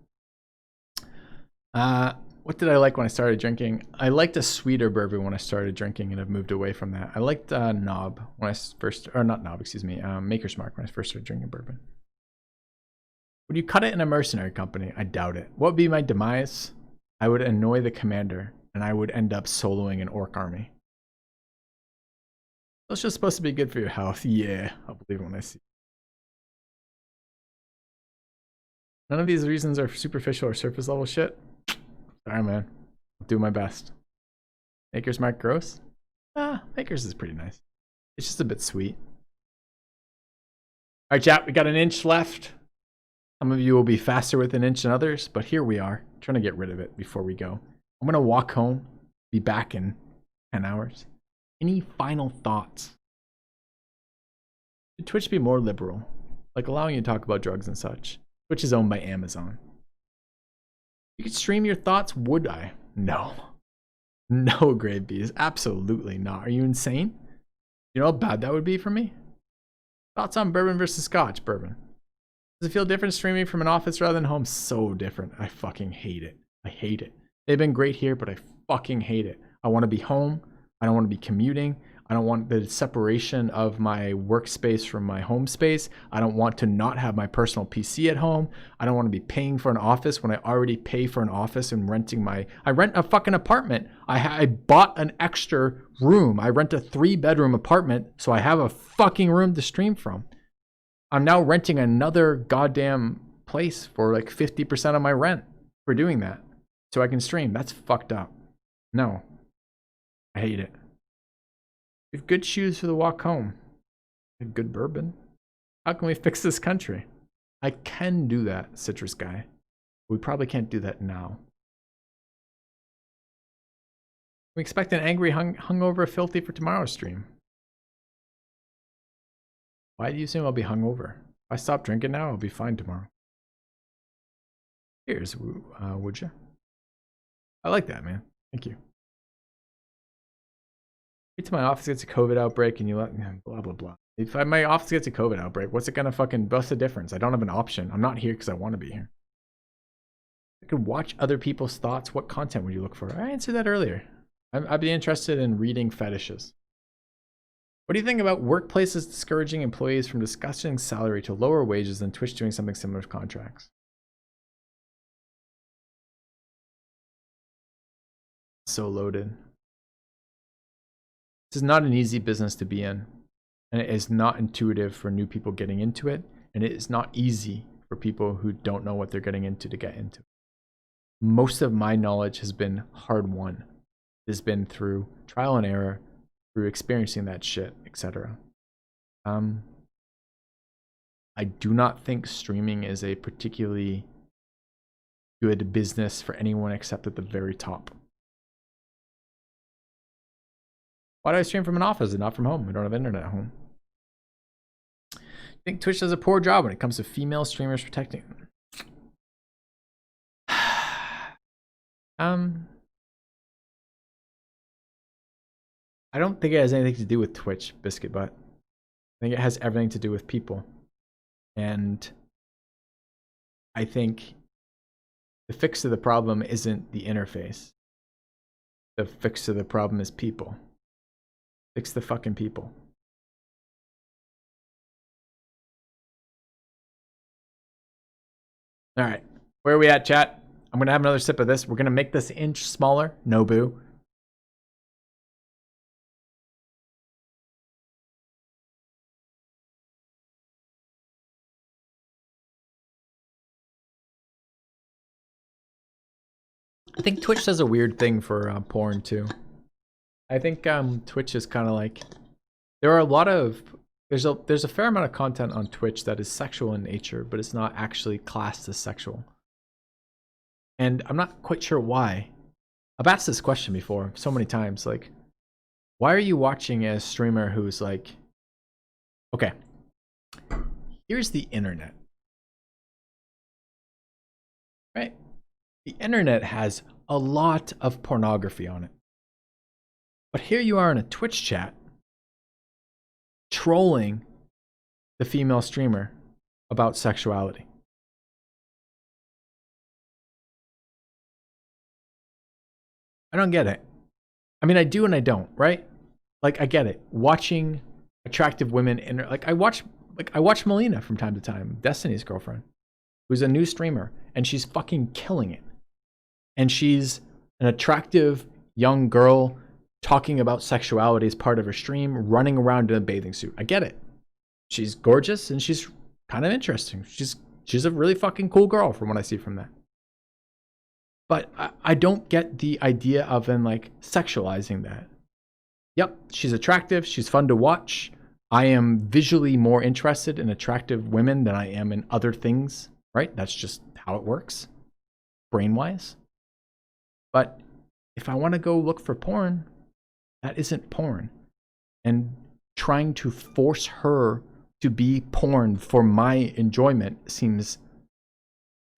A: What did I like when I started drinking? I liked a sweeter bourbon when I started drinking, and I've moved away from that. I liked Knob when I first, or not Knob, excuse me, Maker's Mark when I first started drinking bourbon. Would you cut it in a mercenary company? I doubt it. What would be my demise? I would annoy the commander, and I would end up soloing an orc army. It's just supposed to be good for your health. Yeah, I'll believe it when I see it. None of these reasons are superficial or surface level shit. Sorry, man. I'll do my best. Maker's Mark gross? Maker's is pretty nice. It's just a bit sweet. All right, chat, we got an inch left. Some of you will be faster with an inch than others, but here we are, trying to get rid of it before we go. I'm going to walk home, be back in 10 hours. Any final thoughts? Should Twitch be more liberal? Like allowing you to talk about drugs and such? Twitch is owned by Amazon. You could stream your thoughts, would I? No. No, Grave Bees. Absolutely not. Are you insane? You know how bad that would be for me? Thoughts on bourbon versus scotch? Bourbon. Does it feel different streaming from an office rather than home? So different. I fucking hate it. I hate it. They've been great here, but I fucking hate it. I want to be home. I don't want to be commuting. I don't want the separation of my workspace from my home space. I don't want to not have my personal PC at home. I don't want to be paying for an office when I already pay for an office and renting I rent a fucking apartment. I bought an extra room. I rent a 3-bedroom apartment, so I have a fucking room to stream from. I'm now renting another goddamn place for like 50% of my rent for doing that, so I can stream. That's fucked up. No, I hate it. We have good shoes for the walk home. Good bourbon. How can we fix this country? I can do that, Citrus Guy. We probably can't do that now. We expect an angry, hungover, filthy for tomorrow's stream. Why do you assume I'll be hungover? If I stop drinking now, I'll be fine tomorrow. Cheers, would you? I like that, man. Thank you. Wait till my office gets a COVID outbreak and you let blah blah blah. If my office gets a COVID outbreak, what's the difference? I don't have an option. I'm not here because I want to be here. I could watch other people's thoughts. What content would you look for? I answered that earlier. I'd be interested in reading fetishes. What do you think about workplaces discouraging employees from discussing salary to lower wages and Twitch doing something similar to contracts? So loaded. This is not an easy business to be in, and it is not intuitive for new people getting into it, and it is not easy for people who don't know what they're getting into to get into it. Most of my knowledge has been hard won. It has been through trial and error, through experiencing that shit, etc. I do not think streaming is a particularly good business for anyone except at the very top. Why do I stream from an office and not from home? We don't have internet at home. I think Twitch does a poor job when it comes to female streamers protecting them. I don't think it has anything to do with Twitch, Biscuit Butt. I think it has everything to do with people. And I think the fix to the problem isn't the interface. The fix to the problem is people. Fix the fucking people. All right, where are we at, chat? I'm gonna have another sip of this. We're gonna make this inch smaller. No boo. I think Twitch does a weird thing for porn too. I think Twitch is kind of like, there are a lot of, there's a fair amount of content on Twitch that is sexual in nature, but it's not actually classed as sexual. And I'm not quite sure why. I've asked this question before so many times, like, why are you watching a streamer who's like, okay, here's the internet, right? The internet has a lot of pornography on it. But here you are in a Twitch chat trolling the female streamer about sexuality. I don't get it. I mean, I do and I don't, right? Like, I get it. Watching attractive women I watch Melina from time to time, Destiny's girlfriend, who's a new streamer, and she's fucking killing it. And she's an attractive young girl talking about sexuality as part of her stream, running around in a bathing suit. I get it. She's gorgeous and she's kind of interesting. She's a really fucking cool girl from what I see from that. But I don't get the idea of them like sexualizing that. Yep, she's attractive. She's fun to watch. I am visually more interested in attractive women than I am in other things, right? That's just how it works, brain-wise. But if I want to go look for porn, that isn't porn. And trying to force her to be porn for my enjoyment seems,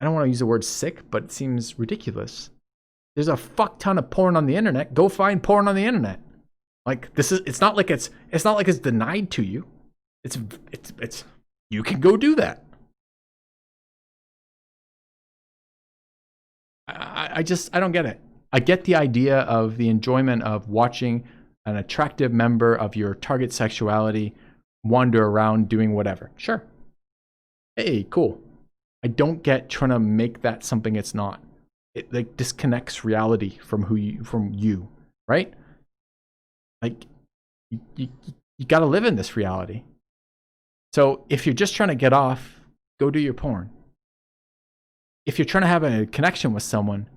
A: I don't want to use the word sick, but it seems ridiculous. There's a fuck ton of porn on the internet. Go find porn on the internet. Like, it's not like it's denied to you. It's you can go do that. I don't get it. I get the idea of the enjoyment of watching an attractive member of your target sexuality wander around doing whatever. Sure. Hey, cool. I don't get trying to make that something it's not. It like disconnects reality from you, right? Like you got to live in this reality. So if you're just trying to get off, go do your porn. If you're trying to have a connection with someone,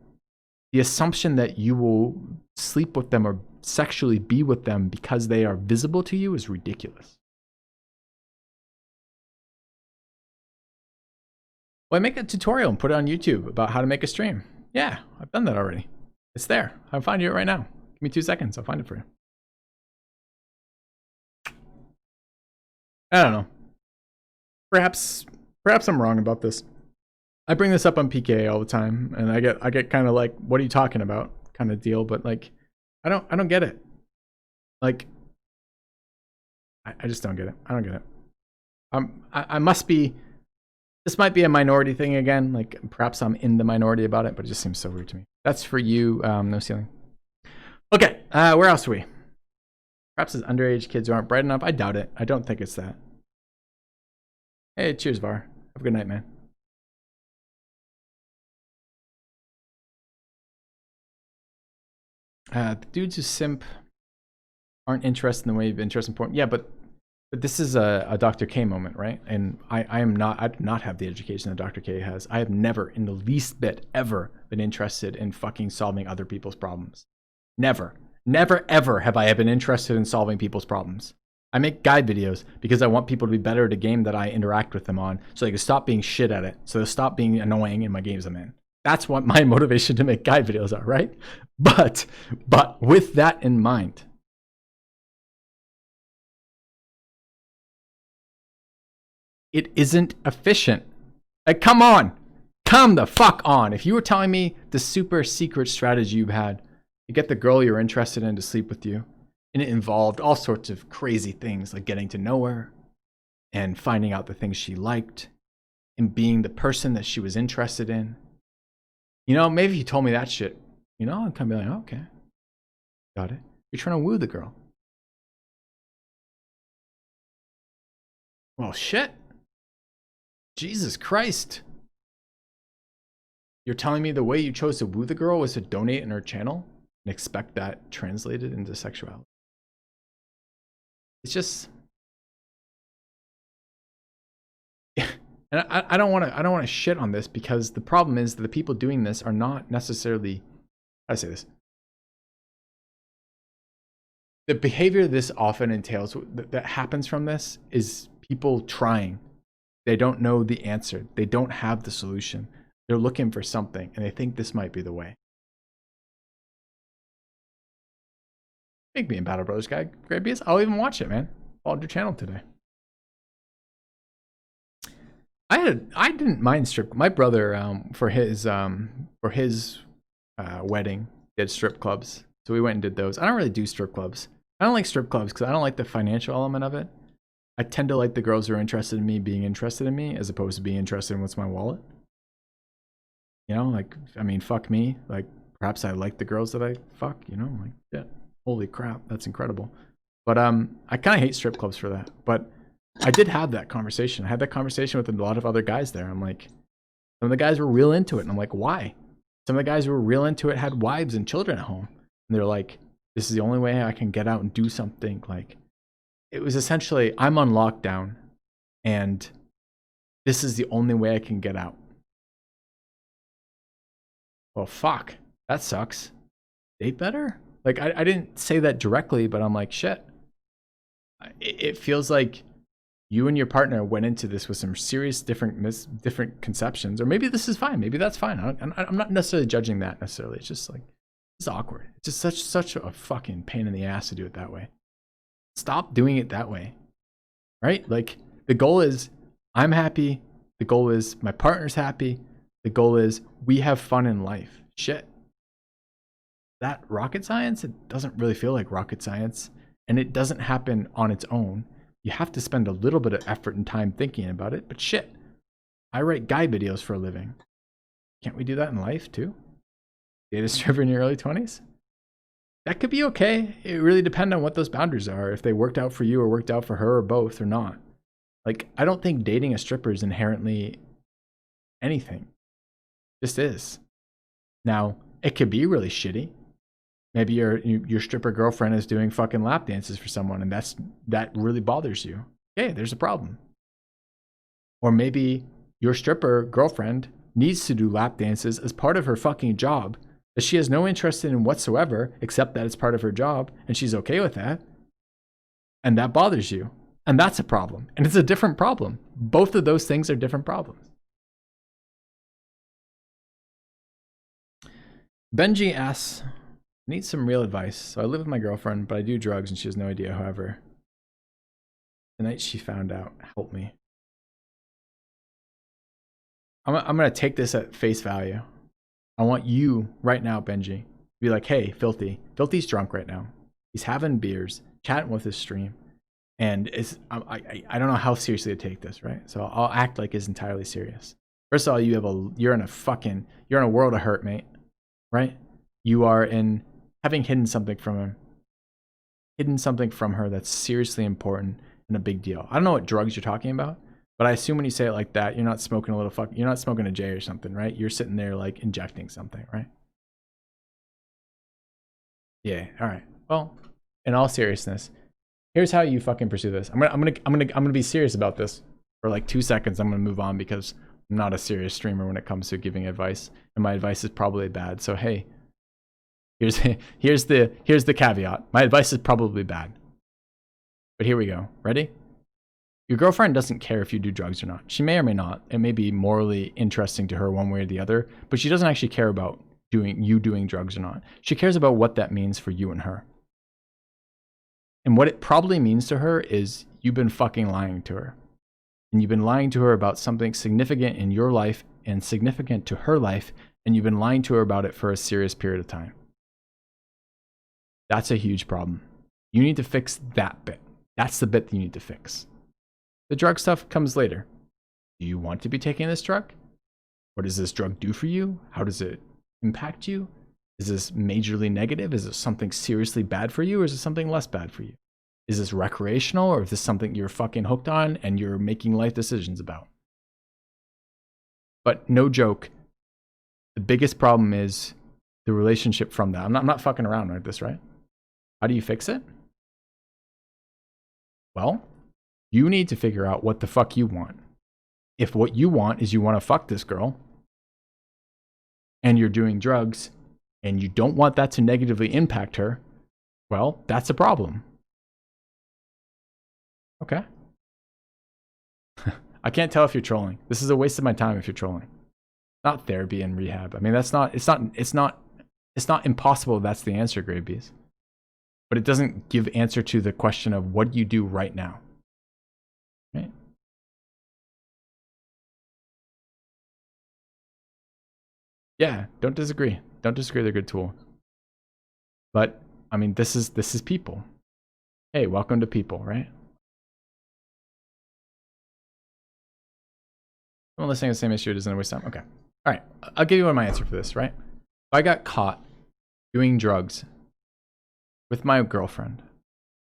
A: the assumption that you will sleep with them or sexually be with them because they are visible to you is ridiculous. Well, I make a tutorial and put it on YouTube about how to make a stream. Yeah, I've done that already. It's there. I'm finding it right now. Give me 2 seconds. I'll find it for you. I don't know. Perhaps I'm wrong about this. I bring this up on PK all the time, and I get kind of like, what are you talking about kind of deal, but like, I don't get it. Like, I just don't get it. I don't get it. I must be, this might be a minority thing again. Like, perhaps I'm in the minority about it, but it just seems so weird to me. That's for you, no ceiling. Okay, where else are we? Perhaps it's underage kids who aren't bright enough. I doubt it. I don't think it's that. Hey, cheers, Var. Have a good night, man. The dudes who simp aren't interested in the way you've been interested in porn. Yeah, but this is a Dr. K moment, right? And I do not have the education that Dr. K has. I have never, in the least bit, ever been interested in fucking solving other people's problems. Never. Never, ever have I been interested in solving people's problems. I make guide videos because I want people to be better at a game that I interact with them on so they can stop being shit at it. So they'll stop being annoying in my games I'm in. That's what my motivation to make guide videos are, right? But with that in mind, it isn't efficient. Like, come on. Come the fuck on. If you were telling me the super secret strategy you had to get the girl you're interested in to sleep with you, and it involved all sorts of crazy things like getting to know her and finding out the things she liked and being the person that she was interested in, you know, maybe if you told me that shit, you know, I'd kind of be like, oh, okay, got it. You're trying to woo the girl. Well, shit. Jesus Christ. You're telling me the way you chose to woo the girl was to donate in her channel and expect that translated into sexuality? It's just, and I don't want to shit on this, because the problem is that the people doing this are not necessarily, how do I say this? The behavior this often entails, that happens from this, is people trying. They don't know the answer. They don't have the solution. They're looking for something, and they think this might be the way. Big being Battle Brothers guy, great BS. I'll even watch it, man. Followed your channel today. I didn't mind strip. My brother, for his wedding, did strip clubs, so we went and did those. I don't really do strip clubs. I don't like strip clubs because I don't like the financial element of it. I tend to like the girls who are interested in me being interested in me, as opposed to being interested in what's my wallet. You know, like, I mean, fuck me. Like, perhaps I like the girls that I fuck, you know, like, yeah, holy crap, that's incredible. But I kind of hate strip clubs for that. But I did have that conversation. I had that conversation with a lot of other guys there. I'm like, some of the guys were real into it. And I'm like, why? Some of the guys who were real into it had wives and children at home. And they're like, this is the only way I can get out and do something. Like, it was essentially, I'm on lockdown, and this is the only way I can get out. Well, fuck, that sucks. Date better? Like, I didn't say that directly, but I'm like, shit. It feels like you and your partner went into this with some serious different conceptions, or maybe this is fine. Maybe that's fine. I'm not necessarily judging that necessarily. It's just like, it's awkward. It's just such a fucking pain in the ass to do it that way. Stop doing it that way, right? Like, the goal is I'm happy. The goal is my partner's happy. The goal is we have fun in life. Shit. That rocket science? It doesn't really feel like rocket science, and it doesn't happen on its own. You have to spend a little bit of effort and time thinking about it, but shit, I write guide videos for a living. Can't we do that in life too? Date a stripper in your early 20s? That could be okay. It really depends on what those boundaries are, if they worked out for you or worked out for her or both or not. Like, I don't think dating a stripper is inherently anything. It just is. Now, it could be really shitty. Maybe your stripper girlfriend is doing fucking lap dances for someone, and that really bothers you. Okay, there's a problem. Or maybe your stripper girlfriend needs to do lap dances as part of her fucking job that she has no interest in whatsoever, except that it's part of her job, and she's okay with that. And that bothers you. And that's a problem. And it's a different problem. Both of those things are different problems. Benji asks, need some real advice. So I live with my girlfriend, but I do drugs and she has no idea. However, the night she found out, help me. I'm going to take this at face value. I want you right now, Benji, to be like, hey, Filthy. Filthy's drunk right now. He's having beers, chatting with his stream. And I don't know how seriously to take this, right? So I'll act like it's entirely serious. First of all, you're in a world of hurt, mate. Right? You are in having hidden something from her that's seriously important and a big deal. I don't know what drugs you're talking about, but I assume when you say it like that, you're not smoking you're not smoking a J or something, right? You're sitting there like injecting something, right? Yeah, all right. Well, in all seriousness, here's how you fucking pursue this. I'm gonna be serious about this for like 2 seconds. I'm gonna move on because I'm not a serious streamer when it comes to giving advice, and my advice is probably bad. So hey, here's the caveat. My advice is probably bad. But here we go. Ready? Your girlfriend doesn't care if you do drugs or not. She may or may not. It may be morally interesting to her one way or the other, but she doesn't actually care about doing drugs or not. She cares about what that means for you and her. And what it probably means to her is you've been fucking lying to her. And you've been lying to her about something significant in your life and significant to her life, and you've been lying to her about it for a serious period of time. That's a huge problem. You need to fix that bit. That's the bit that you need to fix. The drug stuff comes later. Do you want to be taking this drug? What does this drug do for you? How does it impact you? Is this majorly negative? Is it something seriously bad for you, or is it something less bad for you? Is this recreational, or is this something you're fucking hooked on and you're making life decisions about? But no joke, the biggest problem is the relationship from that. I'm not fucking around like this, right? How do you fix it? Well, you need to figure out what the fuck you want. If what you want is you want to fuck this girl, and you're doing drugs, and you don't want that to negatively impact her, well, that's a problem. Okay. I can't tell if you're trolling. This is a waste of my time if you're trolling. Not therapy and rehab. I mean, it's not impossible that's the answer, grade B's. But it doesn't give answer to the question of what do you do right now. Right? Yeah, don't disagree. Don't disagree, they're a good tool. But I mean, this is people. Hey, welcome to people, right? Someone listening to the same issue doesn't waste time. Okay. All right. I'll give you my answer for this, right? If I got caught doing drugs with my girlfriend,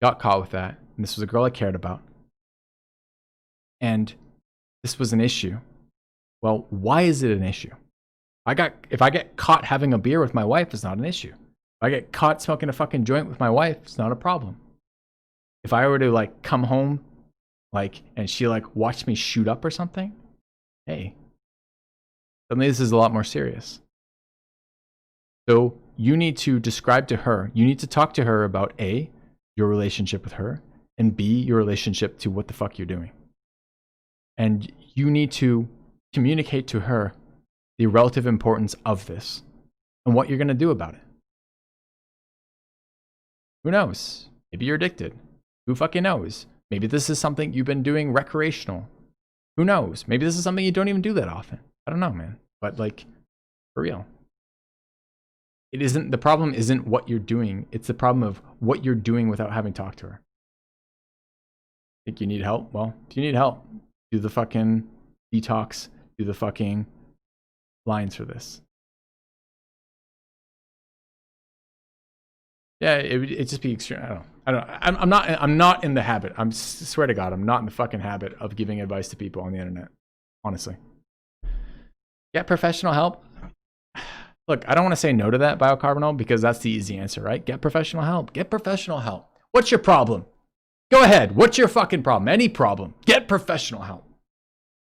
A: got caught with that, and this was a girl I cared about, and this was an issue, well, why is it an issue? If I get caught having a beer with my wife, it's not an issue. If I get caught smoking a fucking joint with my wife, it's not a problem. If I were to like come home, like, and she like watched me shoot up or something, hey, suddenly this is a lot more serious. So you need to describe to her, you need to talk to her about A, your relationship with her, and B, your relationship to what the fuck you're doing. And you need to communicate to her the relative importance of this and what you're going to do about it. Who knows? Maybe you're addicted. Who fucking knows? Maybe this is something you've been doing recreational. Who knows? Maybe this is something you don't even do that often. I don't know, man. But like, for real. The problem isn't what you're doing. It's the problem of what you're doing without having talked to her. Think you need help? Well, if you need help, do the fucking detox, do the fucking lines for this. Yeah, it'd just be extreme. I don't know. I'm not in the habit. I swear to God, I'm not in the fucking habit of giving advice to people on the internet. Honestly. Get professional help. Look, I don't want to say no to that, Biocarbonol, because that's the easy answer, right? Get professional help. Get professional help. What's your problem? Go ahead. What's your fucking problem? Any problem. Get professional help.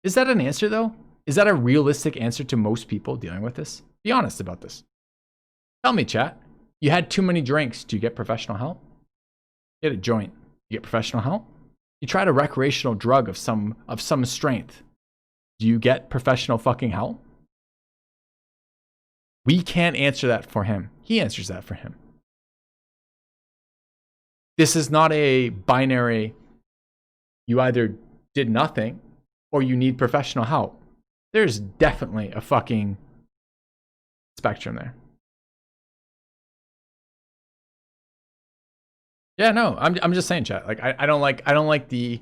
A: Is that an answer, though? Is that a realistic answer to most people dealing with this? Be honest about this. Tell me, chat. You had too many drinks. Do you get professional help? You had a joint. You get professional help? You tried a recreational drug of some strength. Do you get professional fucking help? We can't answer that for him. He answers that for him. This is not a binary, you either did nothing or you need professional help. There's definitely a fucking spectrum there. Yeah, no, I'm just saying, chat. Like, I don't like the.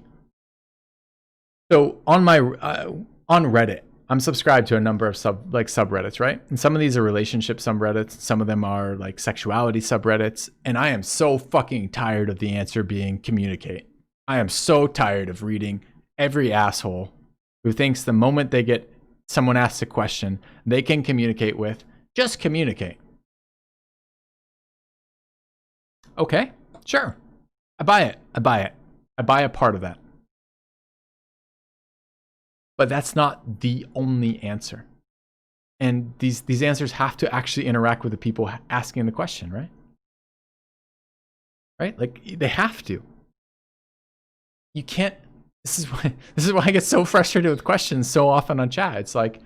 A: So on my on Reddit, I'm subscribed to a number of subreddits, right? And some of these are relationship subreddits, some of them are like sexuality subreddits, and I am so fucking tired of the answer being communicate. I am so tired of reading every asshole who thinks the moment they get someone asks a question they can communicate with, just communicate. Okay, sure. I buy it. I buy a part of that. But that's not the only answer. And these answers have to actually interact with the people asking the question, right? Right? Like, they have to. You can't. This is why I get so frustrated with questions so often on chat. It's like,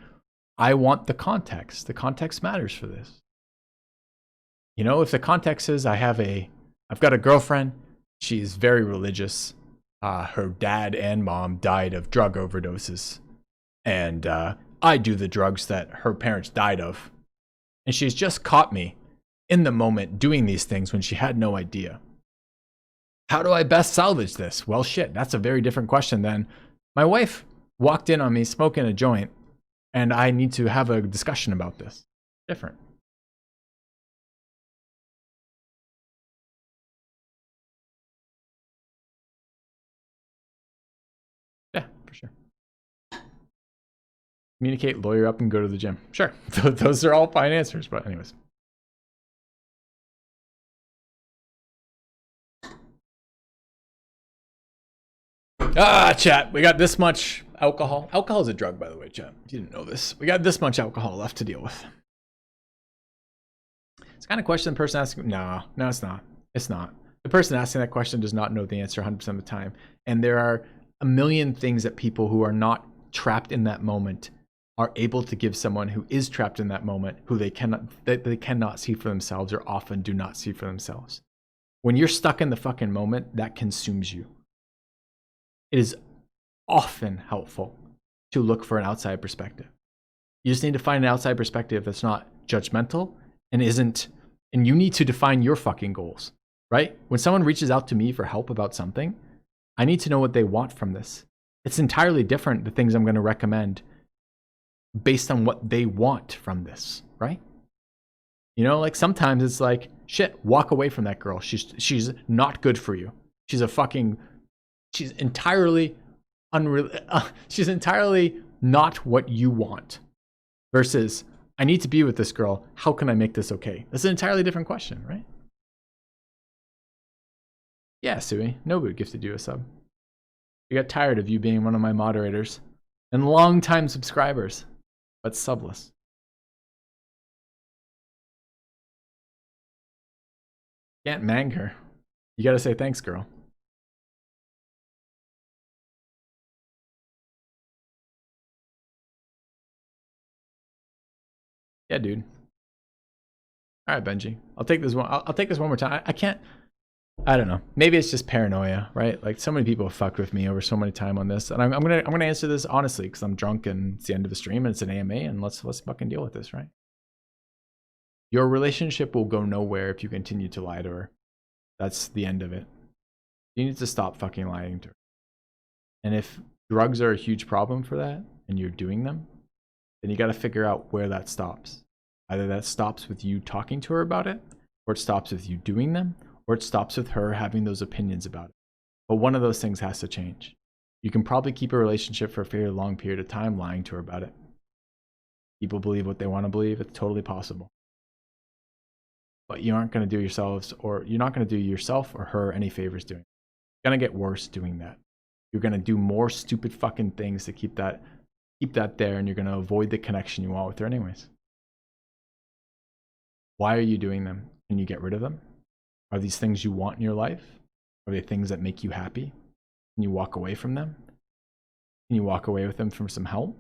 A: I want the context. The context matters for this. You know, if the context is I've got a girlfriend, she's very religious. Her dad and mom died of drug overdoses. And I do the drugs that her parents died of. And she's just caught me in the moment doing these things when she had no idea. How do I best salvage this? Well, shit, that's a very different question than my wife walked in on me smoking a joint and I need to have a discussion about this. Different. Yeah, for sure. Communicate, lawyer up, and go to the gym. Sure. Those are all fine answers, but anyways. Chat, we got this much alcohol. Alcohol is a drug, by the way, chat. You didn't know this. We got this much alcohol left to deal with. It's the kind of question the person asking. No, it's not. It's not. The person asking that question does not know the answer 100% of the time. And there are a million things that people who are not trapped in that moment are able to give someone who is trapped in that moment, who they cannot see for themselves or often do not see for themselves. When you're stuck in the fucking moment, that consumes you. It is often helpful to look for an outside perspective. You just need to find an outside perspective that's not judgmental and you need to define your fucking goals, right? When someone reaches out to me for help about something, I need to know what they want from this. It's entirely different, the things I'm going to recommend, based on what they want from this, right? You know, like sometimes it's like, shit, walk away from that girl. She's not good for you. She's entirely she's entirely not what you want. Versus, I need to be with this girl. How can I make this okay? That's an entirely different question, right? Yeah, Sui, Nobu gifted you a sub. I got tired of you being one of my moderators and longtime subscribers, but subless. Can't mang her. You gotta say thanks, girl. Yeah, dude. All right, Benji. I'll take this one. I'll take this one more time. I can't. I don't know. Maybe it's just paranoia, right? Like so many people have fucked with me over so many time on this, and I'm gonna answer this honestly because I'm drunk and it's the end of the stream and it's an AMA, and let's fucking deal with this, right? Your relationship will go nowhere if you continue to lie to her. That's the end of it. You need to stop fucking lying to her. And if drugs are a huge problem for that, and you're doing them, then you got to figure out where that stops. Either that stops with you talking to her about it, or it stops with you doing them, or it stops with her having those opinions about it. But one of those things has to change. You can probably keep a relationship for a fairly long period of time lying to her about it. People believe what they want to believe. It's totally possible. But you aren't going to do yourselves, or you're not going to do yourself or her any favors doing it. It's going to get worse doing that. You're going to do more stupid fucking things to keep that there, and you're going to avoid the connection you want with her anyways. Why are you doing them? Can you get rid of them? Are these things you want in your life? Are they things that make you happy? Can you walk away from them? Can you walk away with them from some help?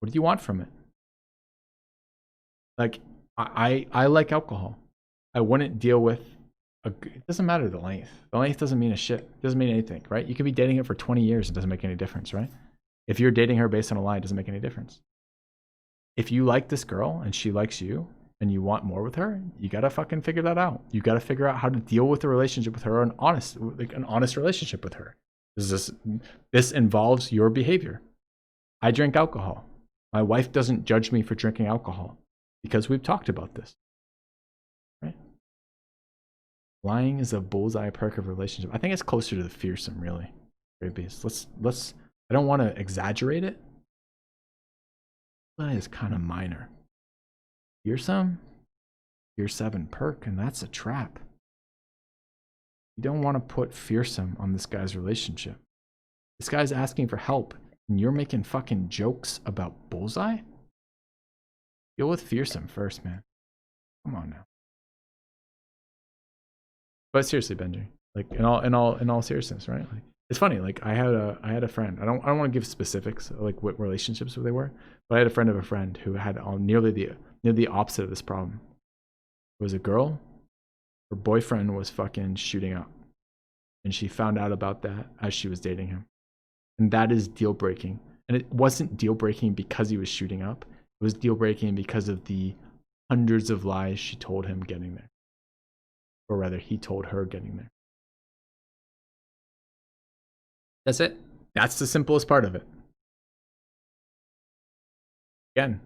A: What do you want from it? Like, I like alcohol. I wouldn't deal with it doesn't matter the length. The length doesn't mean a shit. It doesn't mean anything, right? You could be dating her for 20 years. It doesn't make any difference, right? If you're dating her based on a lie, it doesn't make any difference. If you like this girl and she likes you and you want more with her, you got to fucking figure that out. You got to figure out how to deal with the relationship with her, an honest relationship with her. This involves your behavior. I drink alcohol. My wife doesn't judge me for drinking alcohol because we've talked about this. Right? Lying is a bullseye perk of a relationship. I think it's closer to the fearsome, really. Let's I don't want to exaggerate it. That is kind of minor. Fearsome? Fear 7 perk, and that's a trap. You don't want to put fearsome on this guy's relationship. This guy's asking for help, and you're making fucking jokes about bullseye? Deal with fearsome first, man. Come on now. But seriously, Benji, like in all seriousness, right? Like, it's funny. Like I had a friend. I don't want to give specifics like what relationships they were, but I had a friend of a friend who had nearly the opposite of this problem. It was a girl. Her boyfriend was fucking shooting up, and she found out about that as she was dating him. And that is deal breaking. And it wasn't deal breaking because he was shooting up. It was deal breaking because of the hundreds of lies she told him getting there. Or rather, he told her getting there. That's it. That's the simplest part of it. Again,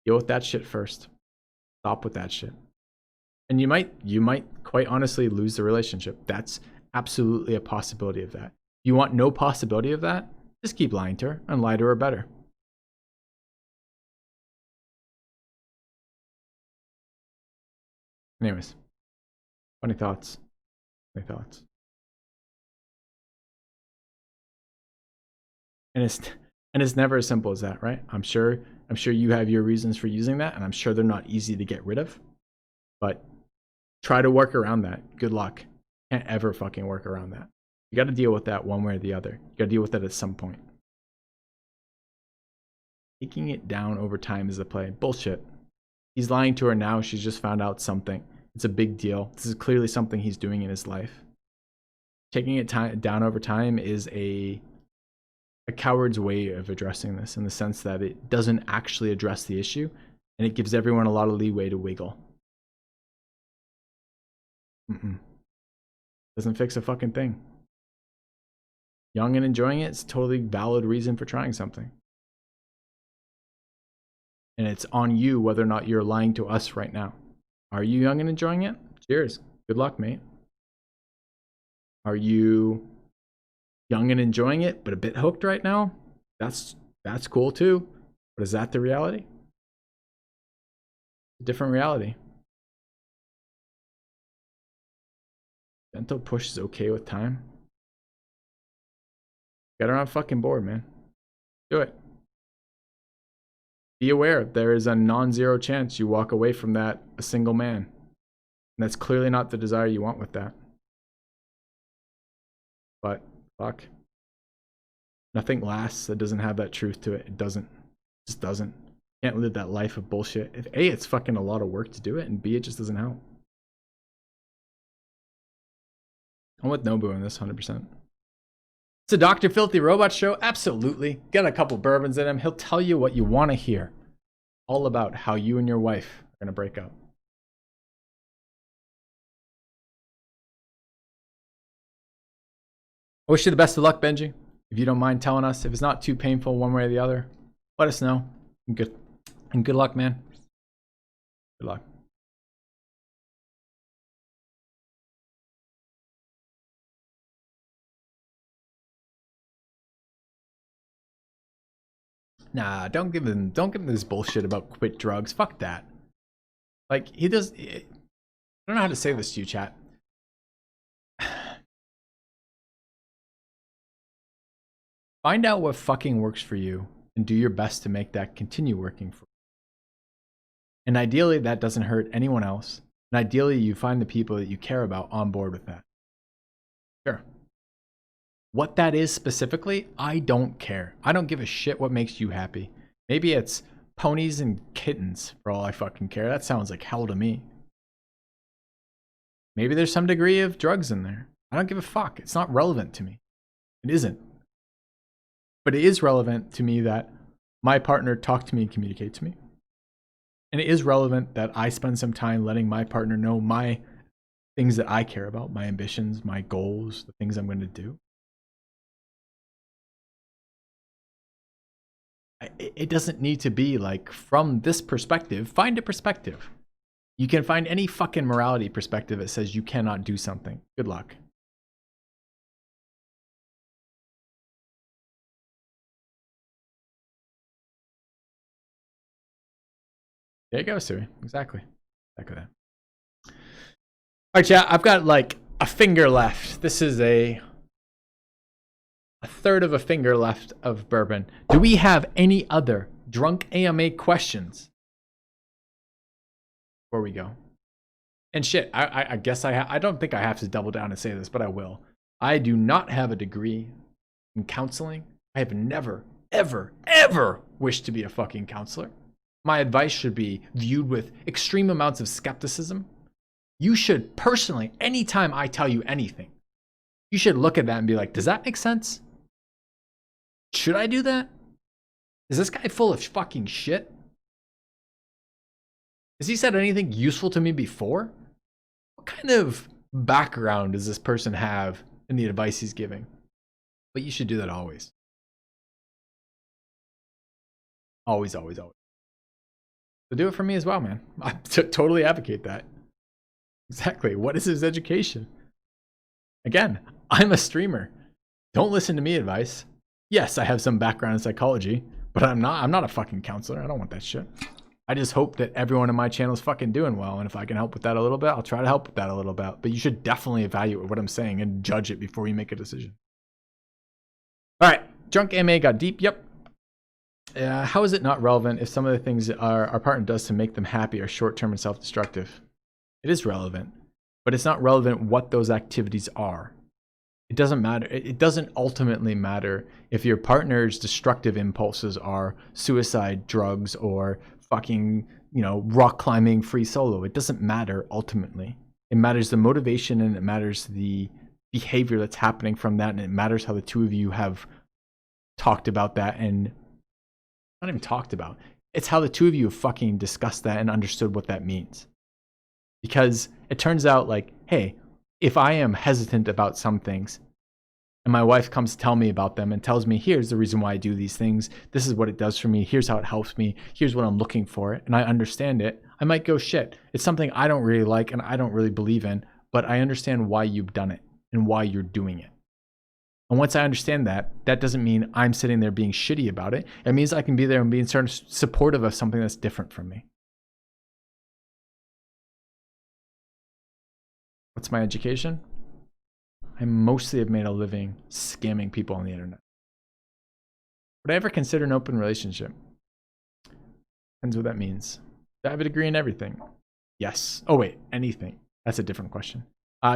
A: deal with that shit first. Stop with that shit. And you might quite honestly lose the relationship. That's absolutely a possibility of that. You want no possibility of that? Just keep lying to her and lie to her better. Anyways, funny thoughts. Funny thoughts. And it's never as simple as that, right? I'm sure you have your reasons for using that, and I'm sure they're not easy to get rid of. But try to work around that. Good luck. Can't ever fucking work around that. You got to deal with that one way or the other. You got to deal with that at some point. Taking it down over time is the play. Bullshit. He's lying to her now. She's just found out something. It's a big deal. This is clearly something he's doing in his life. Taking it down over time is a coward's way of addressing this, in the sense that it doesn't actually address the issue, and it gives everyone a lot of leeway to wiggle. Doesn't fix a fucking thing. Young and enjoying it is a totally valid reason for trying something. And it's on you whether or not you're lying to us right now. Are you young and enjoying it? Cheers. Good luck, mate. Are you young and enjoying it, but a bit hooked right now? That's cool too. But is that the reality? A different reality. Gentle push is okay with time. Get her on fucking board, man. Do it. Be aware there is a non-zero chance you walk away from that a single man. And that's clearly not the desire you want with that. But fuck. Nothing lasts that doesn't have that truth to it. It doesn't. It just doesn't. You can't live that life of bullshit. If A, it's fucking a lot of work to do it, and B, it just doesn't help. I'm with Nobu on this 100%. It's a Dr. Filthy Robot show. Absolutely. Get a couple bourbons in him. He'll tell you what you want to hear. All about how you and your wife are going to break up. I wish you the best of luck, Benji. If you don't mind telling us, if it's not too painful one way or the other, let us know. And good luck, man. Good luck. Nah, don't give him this bullshit about quit drugs. Fuck that. Like, he does. I don't know how to say this to you, chat. Find out what fucking works for you and do your best to make that continue working for you. And ideally, that doesn't hurt anyone else. And ideally, you find the people that you care about on board with that. Sure. What that is specifically, I don't care. I don't give a shit what makes you happy. Maybe it's ponies and kittens for all I fucking care. That sounds like hell to me. Maybe there's some degree of drugs in there. I don't give a fuck. It's not relevant to me. It isn't. But it is relevant to me that my partner talk to me and communicate to me. And it is relevant that I spend some time letting my partner know my things that I care about, my ambitions, my goals, the things I'm going to do. It doesn't need to be like, from this perspective, find a perspective. You can find any fucking morality perspective that says you cannot do something. Good luck. There you go, Siri. Exactly that. All right, chat. I've got like a finger left. This is a third of a finger left of bourbon. Do we have any other drunk AMA questions before we go? And shit, I guess I don't think I have to double down and say this, but I will. I do not have a degree in counseling. I have never, ever, ever wished to be a fucking counselor. My advice should be viewed with extreme amounts of skepticism. You should personally, anytime I tell you anything, you should look at that and be like, does that make sense? Should I do that? Is this guy full of fucking shit? Has he said anything useful to me before? What kind of background does this person have in the advice he's giving? But you should do that always. Always, always, always. So do it for me as well, man. I totally advocate that. Exactly. What is his education? Again, I'm a streamer. Don't listen to me advice. Yes, I have some background in psychology, but I'm not a fucking counselor. I don't want that shit. I just hope that everyone in my channel is fucking doing well, and if I can help with that a little bit, I'll try to help with that a little bit. But you should definitely evaluate what I'm saying and judge it before you make a decision. All right, Drunk MA got deep. Yep. How is it not relevant if some of the things our partner does to make them happy are short-term and self-destructive? It is relevant, but it's not relevant what those activities are. It doesn't matter. It doesn't ultimately matter if your partner's destructive impulses are suicide, drugs, or fucking, rock climbing, free solo. It doesn't matter ultimately. It matters the motivation, and it matters the behavior that's happening from that, and it matters how the two of you have talked about that, and not even talked about. It's how the two of you have fucking discussed that and understood what that means. Because it turns out like, hey, if I am hesitant about some things and my wife comes to tell me about them and tells me, here's the reason why I do these things, this is what it does for me, here's how it helps me, here's what I'm looking for, and I understand it, I might go, shit, it's something I don't really like and I don't really believe in, but I understand why you've done it and why you're doing it. And once I understand that, that doesn't mean I'm sitting there being shitty about it. It means I can be there and being sort of supportive of something that's different from me. What's my education? I mostly have made a living scamming people on the internet. Would I ever consider an open relationship? Depends what that means. Do I have a degree in everything? Yes. Oh wait, anything. That's a different question.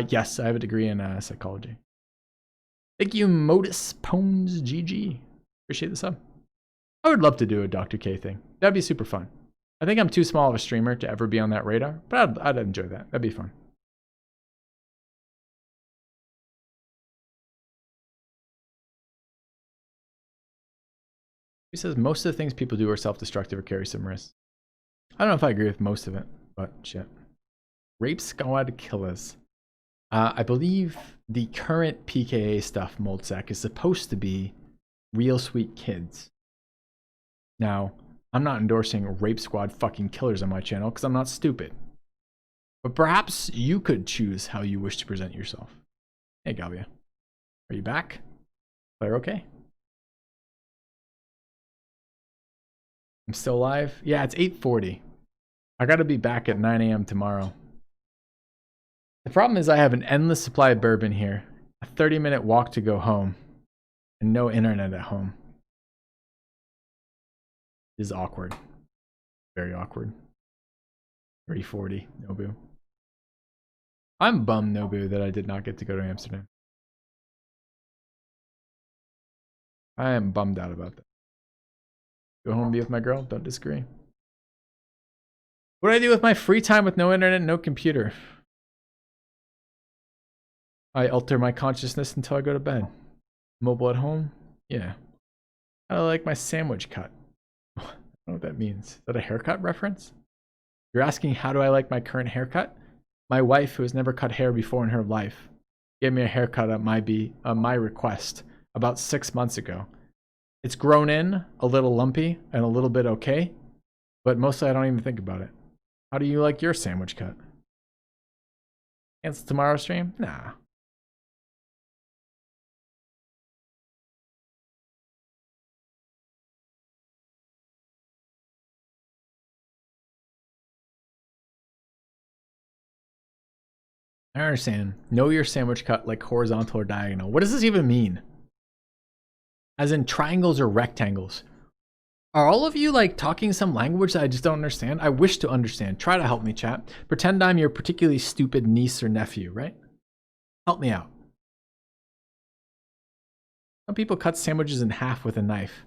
A: Yes, I have a degree in psychology. Thank you, Modus Pones GG. Appreciate the sub. I would love to do a Dr. K thing. That'd be super fun. I think I'm too small of a streamer to ever be on that radar, but I'd enjoy that. That'd be fun. He says most of the things people do are self-destructive or carry some risk. I don't know if I agree with most of it, but shit. Rape squad killers. I believe the current PKA stuff, Moldsack, is supposed to be real sweet kids. Now, I'm not endorsing rape squad fucking killers on my channel because I'm not stupid. But perhaps you could choose how you wish to present yourself. Hey, Gavia. Are you back? Player okay? I'm still alive? Yeah, it's 8:40. I gotta be back at 9 a.m. tomorrow. The problem is I have an endless supply of bourbon here, a 30-minute walk to go home, and no internet at home. This is awkward. Very awkward. 3:40, Nobu. I'm bummed, Nobu, that I did not get to go to Amsterdam. I am bummed out about that. Go home and be with my girl? Don't disagree. What do I do with my free time with no internet and no computer? I alter my consciousness until I go to bed. Mobile at home? Yeah. I like my sandwich cut. I don't know what that means. Is that a haircut reference? You're asking how do I like my current haircut? My wife, who has never cut hair before in her life, gave me a haircut at my request about 6 months ago. It's grown in, a little lumpy, and a little bit okay, but mostly I don't even think about it. How do you like your sandwich cut? Cancel tomorrow's stream? Nah. I don't understand. Know your sandwich cut like horizontal or diagonal. What does this even mean? As in triangles or rectangles? Are all of you like talking some language that I just don't understand? I wish to understand. Try to help me, chat. Pretend I'm your particularly stupid niece or nephew, right? Help me out. Some people cut sandwiches in half with a knife.